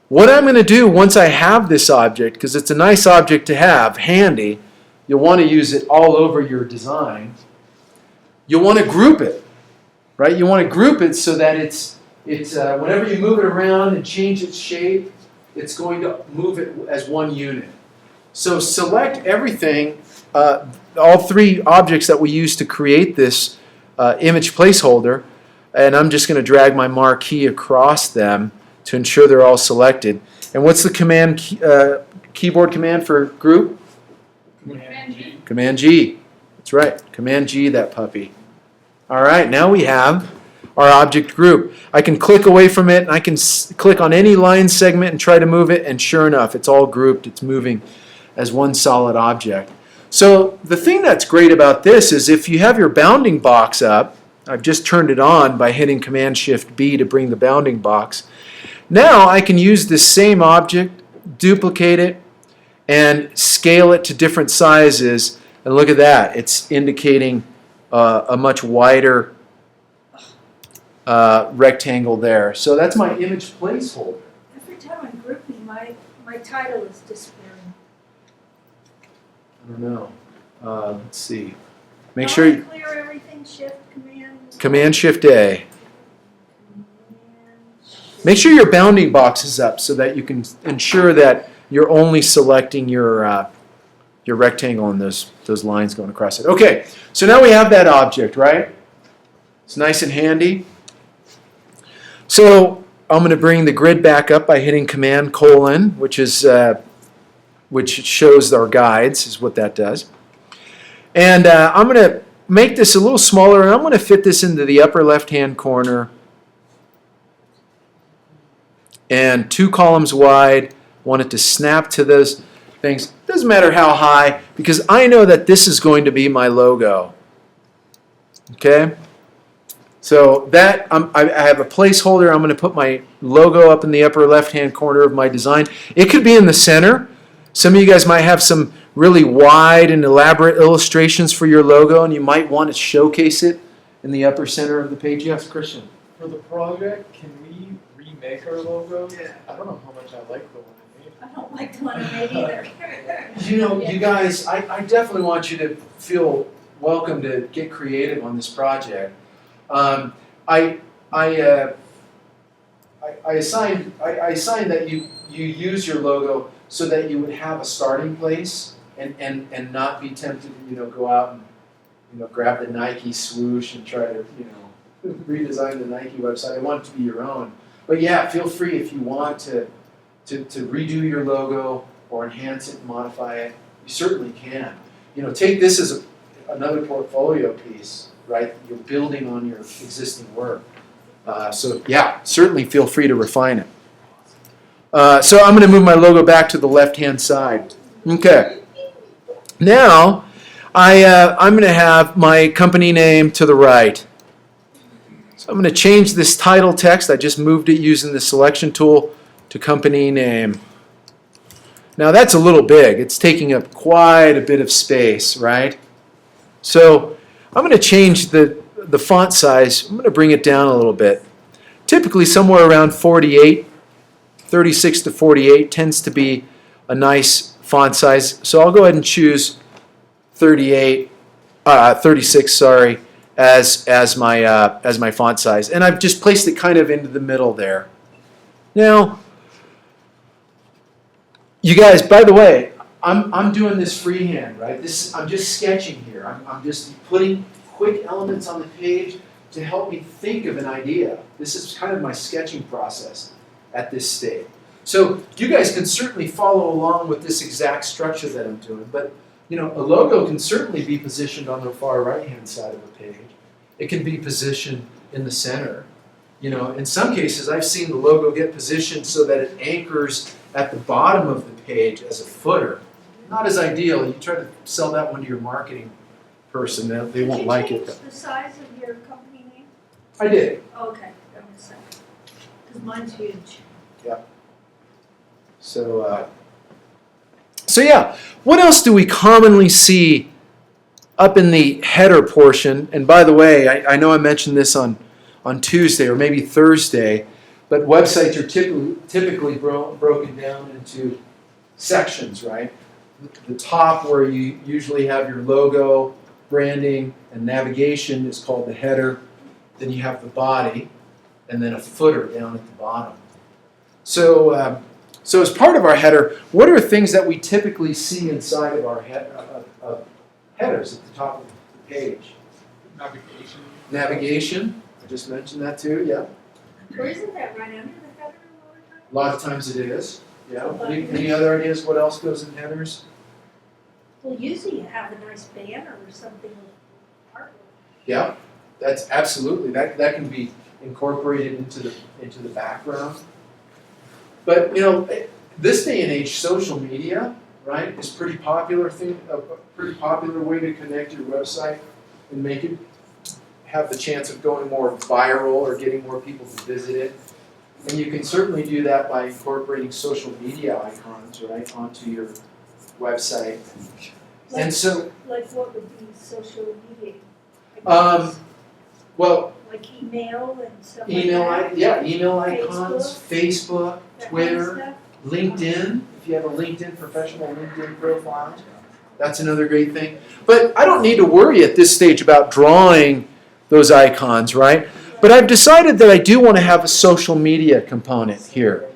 What I'm going to do once I have this object, because it's a nice object to have handy, you'll want to use it all over your design. You'll want to group it, right? You want to group it so that it's whenever you move it around and change its shape, it's going to move it as one unit. So select everything, all three objects that we use to create this image placeholder, and I'm just going to drag my marquee across them to ensure they're all selected. And what's the keyboard command for group? Command G. Command G. That's right. Command G, that puppy. All right, now we have our object group. I can click away from it, and I can click on any line segment and try to move it, and sure enough, it's all grouped. It's moving as one solid object. So the thing that's great about this is if you have your bounding box up, I've just turned it on by hitting Command-Shift-B to bring the bounding box. Now I can use this same object, duplicate it, and scale it to different sizes. And look at that. It's indicating a much wider rectangle there. So that's my image placeholder. Every time I'm grouping, my title is disappearing. I don't know. Let's see. Make sure you Clear everything, Shift, Command-Shift-A. Make sure your bounding box is up so that you can ensure that you're only selecting your rectangle and those lines going across it. Okay, so now we have that object, right? It's nice and handy. So I'm going to bring the grid back up by hitting Command:, which shows our guides, is what that does. And I'm going to make this a little smaller, and I'm going to fit this into the upper left-hand corner. And 2 columns wide. Want it to snap to those things. Doesn't matter how high, because I know that this is going to be my logo. Okay? So that I have a placeholder. I'm going to put my logo up in the upper left-hand corner of my design. It could be in the center. Some of you guys might have some really wide and elaborate illustrations for your logo, and you might want to showcase it in the upper center of the page. Yes, Christian? For the project, can we remake our logo? I don't know how much I like the one I made. I don't like the one I made either. You know, you guys, I definitely want you to feel welcome to get creative on this project. I assigned that you use your logo so that you would have a starting place and not be tempted to go out and grab the Nike swoosh and try to redesign the Nike website. I want it to be your own. But yeah, feel free if you want to redo your logo or enhance it, modify it. You certainly can. Take this as another portfolio piece, right? You're building on your existing work. So yeah, certainly feel free to refine it. So I'm going to move my logo back to the left-hand side. Okay. Now, I'm going to have my company name to the right. So I'm going to change this title text. I just moved it using the selection tool to company name. Now that's a little big. It's taking up quite a bit of space, right? So I'm going to change the font size. I'm going to bring it down a little bit. Typically somewhere around 48, 36 to 48 tends to be a nice font size. So I'll go ahead and choose 36, as my font size. And I've just placed it kind of into the middle there. Now, you guys, by the way, I'm doing this freehand, right? I'm just sketching here. I'm just putting quick elements on the page to help me think of an idea. This is kind of my sketching process at this stage. So you guys can certainly follow along with this exact structure that I'm doing, but a logo can certainly be positioned on the far right-hand side of a page. It can be positioned in the center. In some cases, I've seen the logo get positioned so that it anchors at the bottom of the page as a footer. Not as ideal. You try to sell that one to your marketing person, they won't like it. Did you change the size of your company name? I did. Okay, that makes sense. Because mine's huge. So yeah, what else do we commonly see up in the header portion? And by the way, I know I mentioned this on Tuesday or maybe Thursday, but websites are typically broken down into sections, right? The top where you usually have your logo, branding, and navigation is called the header. Then you have the body, and then a footer down at the bottom. So as part of our header, what are things that we typically see inside of our headers at the top of the page? Navigation. Navigation, I just mentioned that too, yeah. Or isn't that right under the header a lot of times? A lot of times it is, yeah. Any other ideas what else goes in headers? Well, usually you have a nice banner or something with artwork. Yeah, that's absolutely, that can be incorporated into the background. But this day and age, social media, right, is pretty popular a pretty popular way to connect your website and make it have the chance of going more viral or getting more people to visit it. And you can certainly do that by incorporating social media icons, right, onto your website. And so, Like what would be social media? well, Like email and stuff email like that? email icons, Facebook, That kind of Twitter, stuff? LinkedIn, if you have a LinkedIn, professional LinkedIn profile, that's another great thing. But I don't need to worry at this stage about drawing those icons, right? But I've decided that I do want to have a social media component here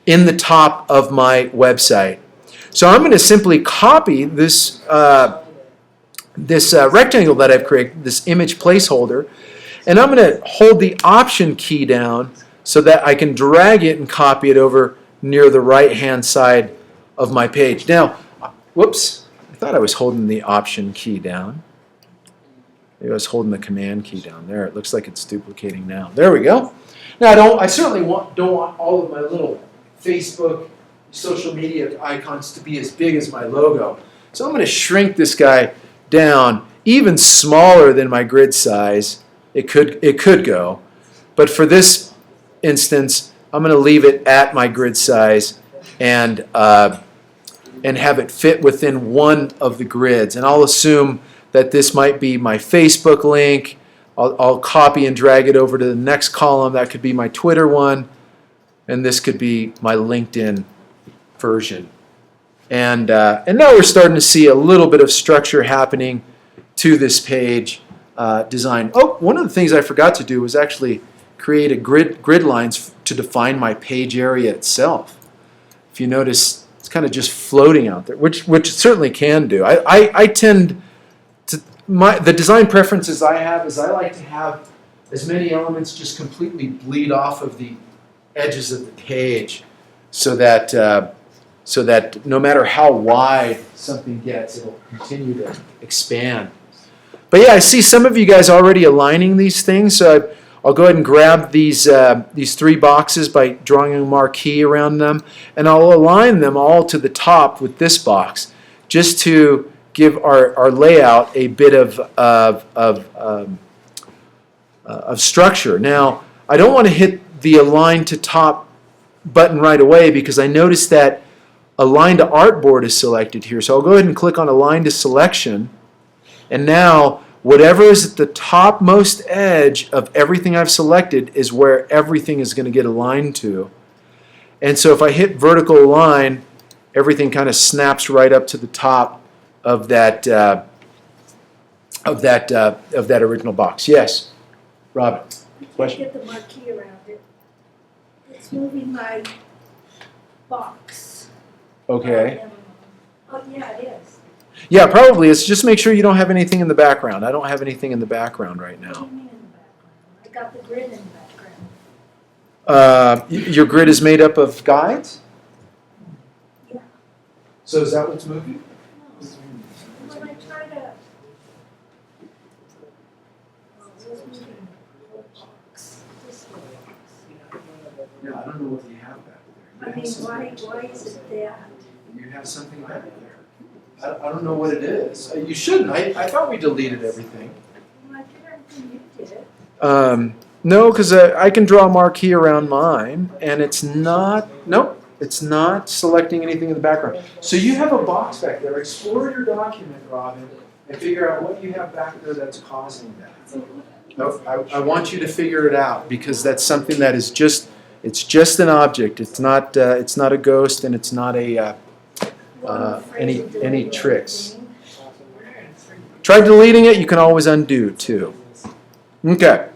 in the top of my website. So I'm going to simply copy this, rectangle that I've created, this image placeholder, and I'm going to hold the Option key down so that I can drag it and copy it over near the right-hand side of my page. Now, whoops, I thought I was holding the Option key down. Maybe I was holding the Command key down there. It looks like it's duplicating now. There we go. Now, I certainly don't want all of my little Facebook, social media icons to be as big as my logo. So I'm going to shrink this guy down even smaller than my grid size. It could go. But for this instance, I'm going to leave it at my grid size and have it fit within one of the grids. And I'll assume that this might be my Facebook link. I'll copy and drag it over to the next column. That could be my Twitter one. And this could be my LinkedIn version. And now we're starting to see a little bit of structure happening to this page design. Oh, one of the things I forgot to do was actually create a grid lines to define my page area itself. If you notice, it's kind of just floating out there, which it certainly can do. I tend to, the design preferences I have is I like to have as many elements just completely bleed off of the edges of the page so that no matter how wide something gets, it'll continue to expand. But yeah, I see some of you guys already aligning these things, so I'll go ahead and grab these 3 boxes by drawing a marquee around them, and I'll align them all to the top with this box, just to give our layout a bit of structure. Now, I don't want to hit the Align to Top button right away because I noticed that Align to Artboard is selected here. So I'll go ahead and click on Align to Selection, and now whatever is at the topmost edge of everything I've selected is where everything is going to get aligned to. And so if I hit vertical align, everything kind of snaps right up to the top of that original box. Yes, Robin. I can't Question? get the marquee around it. It's moving my box. Okay. Oh, yeah, it is. Yeah, probably. It's just make sure you don't have anything in the background. I don't have anything in the background right What do now. you mean in the background? I got the grid in the background. Your grid is made up of guides? Yeah. So is that what's moving? No. When I try to. Oh, it was moving the whole box. This whole box. Yeah, I don't know what you have back there. I mean, why is it that? You have something back there. I don't know what it is. You shouldn't. I thought we deleted everything. Well, I did everything you did. No, because I can draw a marquee around mine, and it's not, nope, it's not selecting anything in the background. So you have a box back there. Explore your document, Robin, and figure out what you have back there that's causing that. Nope, I want you to figure it out, because that's something that is just, it's just an object. It's not a ghost, and it's not a any tricks. Try deleting it. You can always undo too. Okay.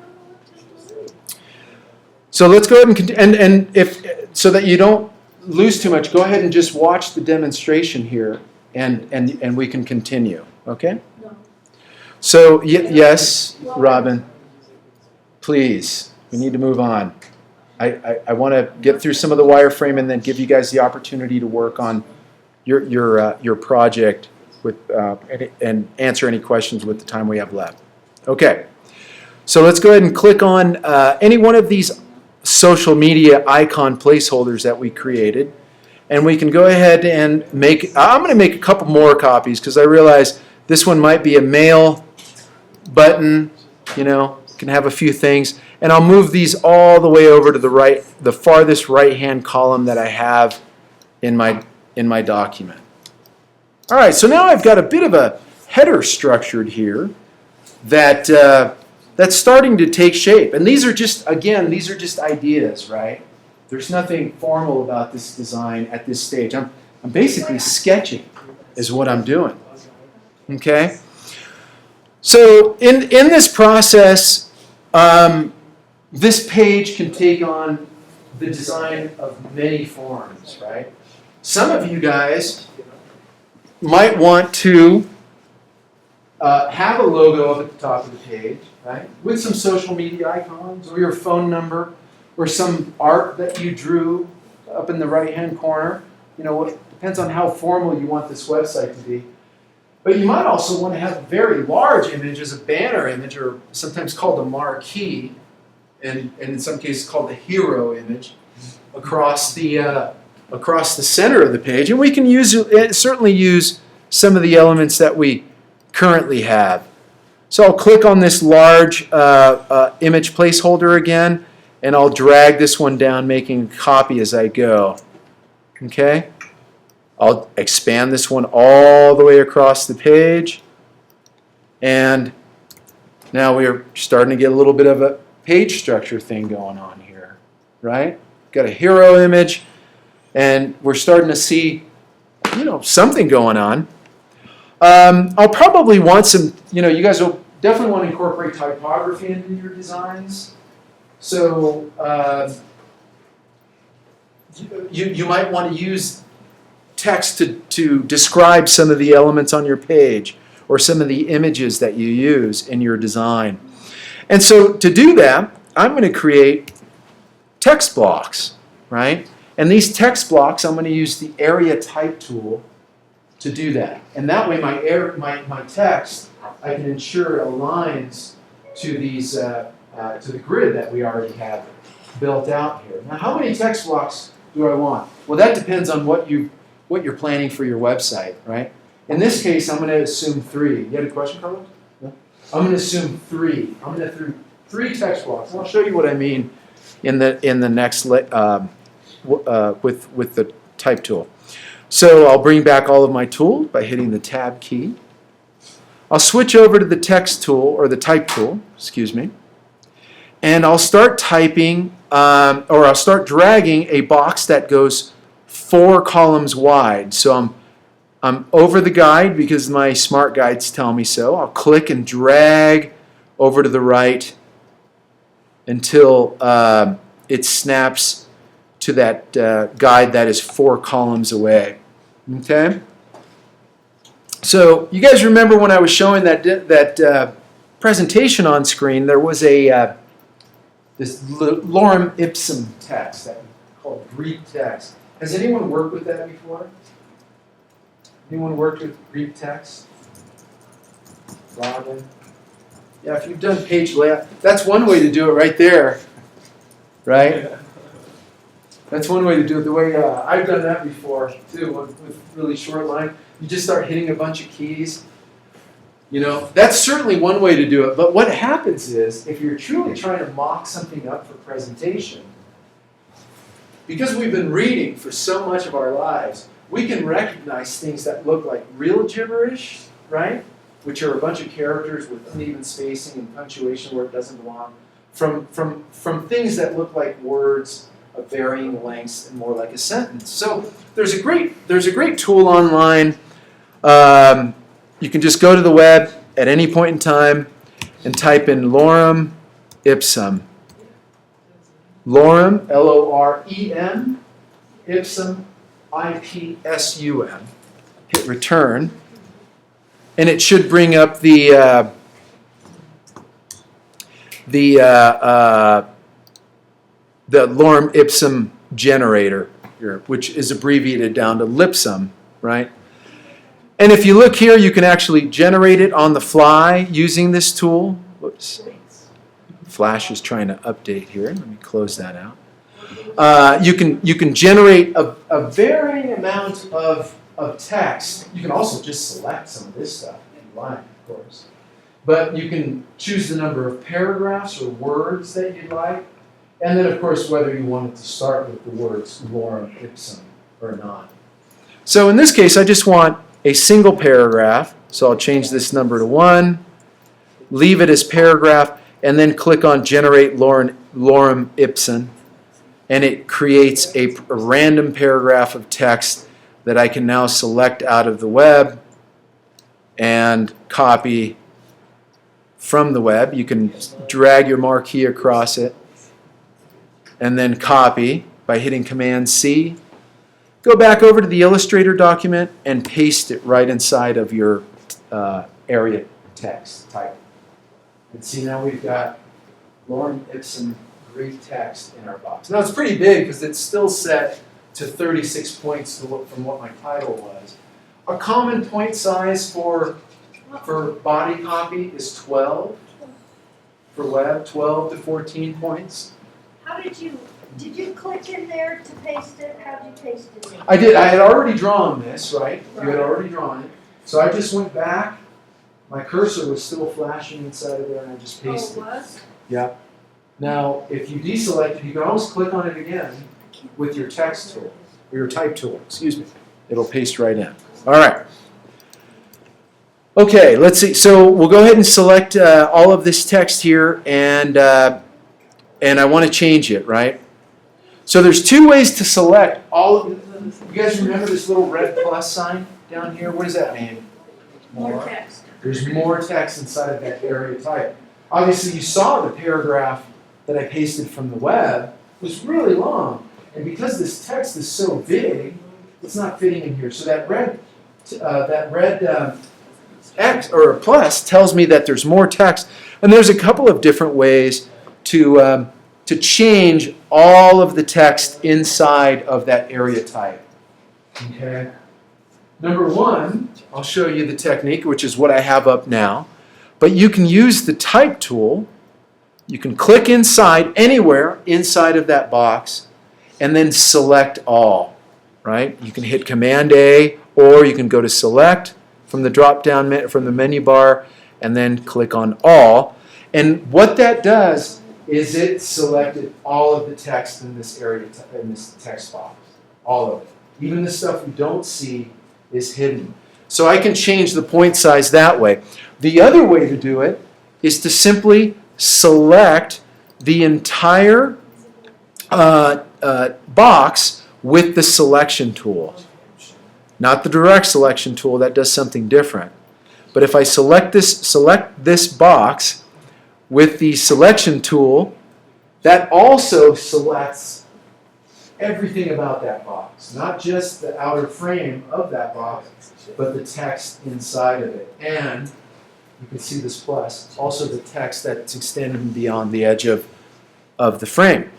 So let's go ahead and if so that you don't lose too much, go ahead and just watch the demonstration here, and we can continue. Okay. No. So yes, Robin. Please, we need to move on. I want to get through some of the wireframe and then give you guys the opportunity to work on your project with and answer any questions with the time we have left. Okay, so let's go ahead and click on any one of these social media icon placeholders that we created, and we can go ahead and make. I'm going to make a couple more copies because I realize this one might be a mail button. You know, can have a few things, and I'll move these all the way over to the right, the farthest right-hand column that I have in my document. All right, so now I've got a bit of a header structured here that that's starting to take shape. And these are just, again, these are just ideas, right? There's nothing formal about this design at this stage. I'm basically sketching is what I'm doing. Okay? So in this process, this page can take on the design of many forms, right? Some of you guys might want to have a logo up at the top of the page, right? With some social media icons or your phone number or some art that you drew up in the right-hand corner. You know, it depends on how formal you want this website to be. But you might also want to have a very large image as a banner image, or sometimes called a marquee, and in some cases called the hero image, across the center of the page. And we can certainly use some of the elements that we currently have. So I'll click on this large image placeholder again, and I'll drag this one down, making a copy as I go. Okay? I'll expand this one all the way across the page. And now we're starting to get a little bit of a page structure thing going on here, right? Got a hero image, and we're starting to see, you know, something going on. I'll probably want some, you know, you guys will definitely want to incorporate typography into your designs. So you might want to use text to describe some of the elements on your page or some of the images that you use in your design. And so to do that, I'm going to create text blocks, right? And these text blocks, I'm going to use the area type tool to do that. And that way my text, I can ensure aligns to these to the grid that we already have built out here. Now, how many text blocks do I want? Well, that depends on what you're planning for your website, right? In this case, I'm going to assume 3. You had a question, Carlos? No? I'm going to assume 3. I'm going to do 3 text blocks, and I'll show you what I mean in the next with the type tool. So I'll bring back all of my tools by hitting the Tab key. I'll switch over to the text tool, or the type tool, excuse me, and I'll start typing, or I'll start dragging a box that goes 4 columns wide. So I'm over the guide because my smart guides tell me so. I'll click and drag over to the right until it snaps to that guide that is 4 columns away. Okay? So you guys remember when I was showing that presentation on screen, there was a this lorem ipsum text that we call Greek text. Has anyone worked with that before? Anyone worked with Greek text? Robin? Yeah, if you've done page layout, that's one way to do it right there, right? That's one way to do it. The way I've done that before too, with really short line. You just start hitting a bunch of keys. You know, that's certainly one way to do it. But what happens is, if you're truly trying to mock something up for presentation, because we've been reading for so much of our lives, we can recognize things that look like real gibberish, right? Which are a bunch of characters with uneven spacing and punctuation where it doesn't belong, from things that look like words of varying lengths and more like a sentence. So there's a great tool online. You can just go to the web at any point in time and type in lorem ipsum. Lorem, L-O-R-E-M, ipsum, I-P-S-U-M. Hit return, and it should bring up the lorem ipsum generator here, which is abbreviated down to lipsum, right? And if you look here, you can actually generate it on the fly using this tool. Whoops. Flash is trying to update here. Let me close that out. You can generate a varying amount of text. You can also just select some of this stuff if you like, of course. But you can choose the number of paragraphs or words that you'd like. And then, of course, whether you want it to start with the words lorem ipsum or not. So in this case, I just want a single paragraph. So I'll change this number to 1, leave it as paragraph, and then click on Generate Lorem Ipsum. And it creates a random paragraph of text that I can now select out of the web and copy from the web. You can drag your marquee across it and then copy by hitting Command-C. Go back over to the Illustrator document and paste it right inside of your area text type. And see, now we've got lorem ipsum Greek text in our box. Now it's pretty big because it's still set to 36 points from what my title was. A common point size for body copy is 12. For web, 12 to 14 points. How did you click in there to paste it? How did you paste it in? I did. I had already drawn this, right? You had already drawn it. So I just went back. My cursor was still flashing inside of there, and I just pasted it. Oh, it was? Yeah. Now, if you deselect it, you can always click on it again with your text tool, or your type tool, excuse me. It'll paste right in. All right. Okay, let's see. So we'll go ahead and select all of this text here, and I want to change it, right? So there's 2 ways to select all of it. You guys remember this little red plus sign down here? What does that mean? More text. There's more text inside of that area type. Obviously, you saw the paragraph that I pasted from the web was really long. And because this text is so big, it's not fitting in here. So that red X or plus tells me that there's more text. And there's a couple of different ways to change all of the text inside of that area type. Okay. Number 1, I'll show you the technique, which is what I have up now. But you can use the type tool You can click inside, anywhere inside of that box, and then select all, right? You can hit Command A, or you can go to Select from the drop-down from the menu bar, and then click on All. And what that does is it selected all of the text in this area, in this text box, all of it. Even the stuff you don't see is hidden. So I can change the point size that way. The other way to do it is to simply select the entire box with the selection tool. Not the direct selection tool, that does something different. But if I select this box with the selection tool, that also selects everything about that box. Not just the outer frame of that box, but the text inside of it. And you can see this plus, also the text that's extended beyond the edge of the frame.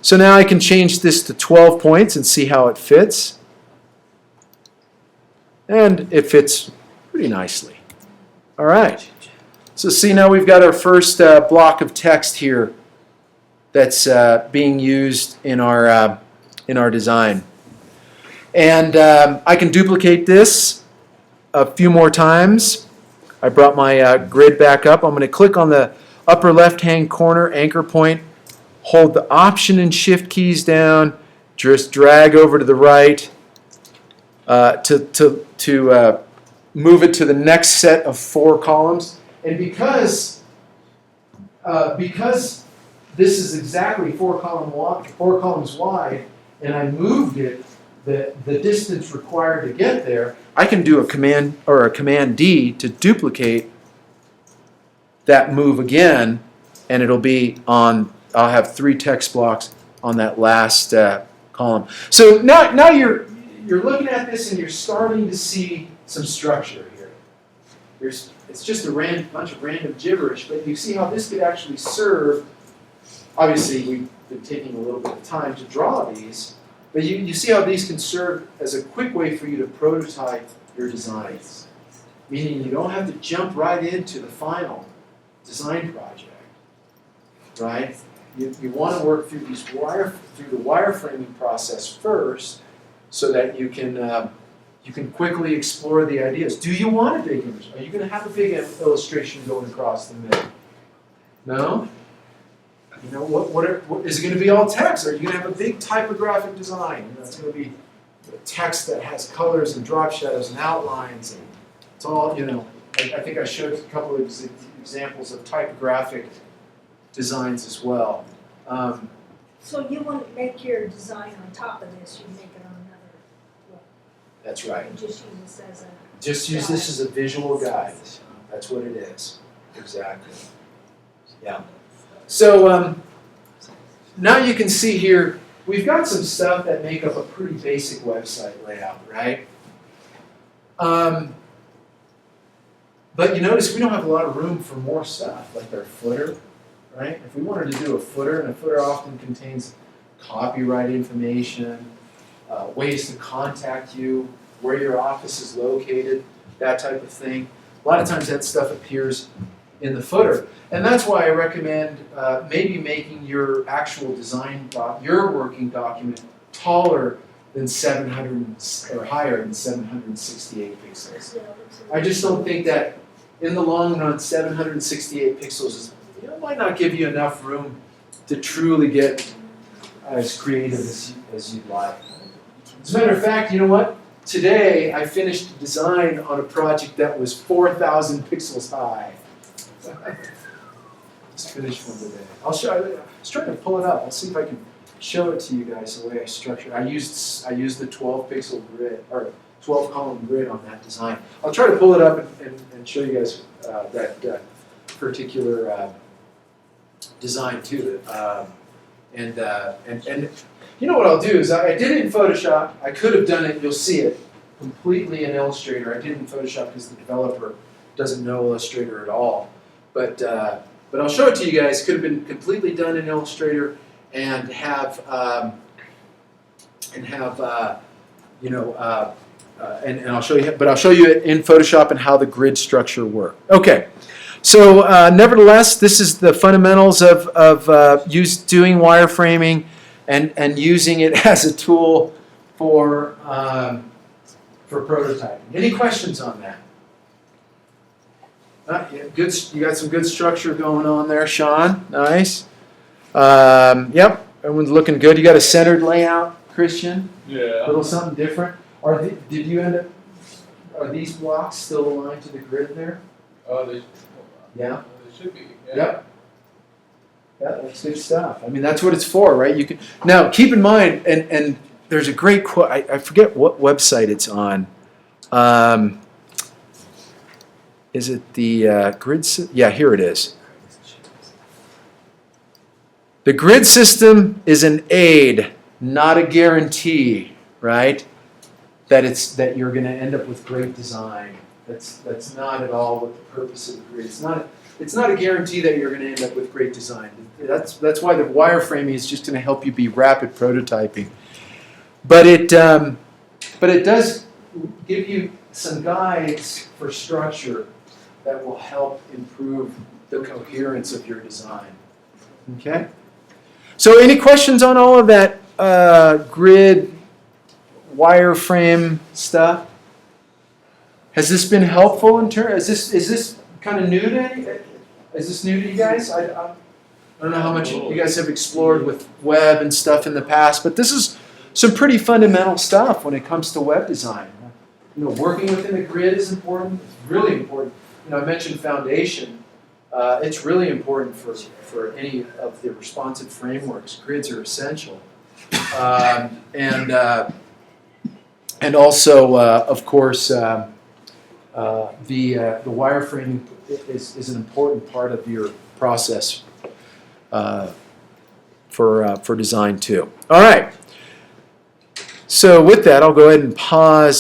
So now I can change this to 12 points and see how it fits. And it fits pretty nicely. All right. So see, now we've got our first block of text here that's being used in our design. And I can duplicate this a few more times. I brought my grid back up. I'm going to click on the upper left-hand corner anchor point, hold the Option and Shift keys down, just drag over to the right to move it to the next set of 4 columns. And because this is exactly 4 columns wide, and I moved it the distance required to get there, I can do a Command D to duplicate that move again, and it'll be on. I'll have 3 text blocks on that last column. So now you're looking at this and you're starting to see some structure here. It's just a bunch of random gibberish, but you see how this could actually serve. Obviously, we've been taking a little bit of time to draw these, but you see how these can serve as a quick way for you to prototype your designs. Meaning you don't have to jump right into the final design project, right? You want to work through the wireframing process first, so that you can quickly explore the ideas. Do you want a big image? Are you going to have a big illustration going across the middle? No? You know, what is it going to be all text? Or are you going to have a big typographic design? You know, it's going to be text that has colors and drop shadows and outlines, and it's all, you know. I think I showed a couple of examples of typographic designs as well. So you wouldn't make your design on top of this, you'd make it on another level? That's right. And just use this as a... Just use this as a visual guide. That's what it is. Exactly. Yeah. So now you can see here, we've got some stuff that make up a pretty basic website layout, right? But you notice we don't have a lot of room for more stuff, like our footer, right? If we wanted to do a footer, and a footer often contains copyright information, ways to contact you, where your office is located, that type of thing. A lot of times that stuff appears in the footer. And that's why I recommend maybe making your actual design, your working document taller than 700 or higher than 768 pixels. I just don't think that in the long run, 768 pixels is, might not give you enough room to truly get as creative as you'd like. As a matter of fact, you know what? Today I finished a design on a project that was 4,000 pixels high. Just finished one today. I'll show. I was trying to pull it up. I'll see if I can show it to you guys the way I structured. I used the 12 pixel grid or 12 column grid on that design. I'll try to pull it up and show you guys that particular design too. And you know what I'll do is I did it in Photoshop. I could have done it. You'll see it completely in Illustrator. I did it in Photoshop because the developer doesn't know Illustrator at all. But I'll show it to you guys. It could have been completely done in Illustrator and have and I'll show you. But I'll show you it in Photoshop and how the grid structure works. Okay. So nevertheless, this is the fundamentals of doing wireframing and using it as a tool for prototyping. Any questions on that? Yeah, good. You got some good structure going on there, Sean. Nice. Yep, everyone's looking good. You got a centered layout, Christian. Yeah. A little something different. Did you end up? Are these blocks still aligned to the grid there? They Yeah. they should be. Yeah. Yep. Yeah, that's good stuff. I mean, that's what it's for, right? You can now keep in mind, and there's a great quote. I forget what website it's on. Is it the grid? Yeah, here it is. The grid system is an aid, not a guarantee, right? That you're going to end up with great design. That's not at all what the purpose of the grid. It's not a guarantee that you're going to end up with great design. That's why the wireframing is just going to help you be rapid prototyping. But it does give you some guides for structure that will help improve the coherence of your design. Okay? So any questions on all of that grid, wireframe stuff? Has this been helpful in terms? Is this kind of new to any? Is this new to you guys? I don't know how much you guys have explored with web and stuff in the past, but this is some pretty fundamental stuff when it comes to web design. You know, working within a grid is important. It's really important. You know, I mentioned foundation. It's really important for any of the responsive frameworks. Grids are essential, and also, of course, the wireframing is an important part of your process for design too. All right. So with that, I'll go ahead and pause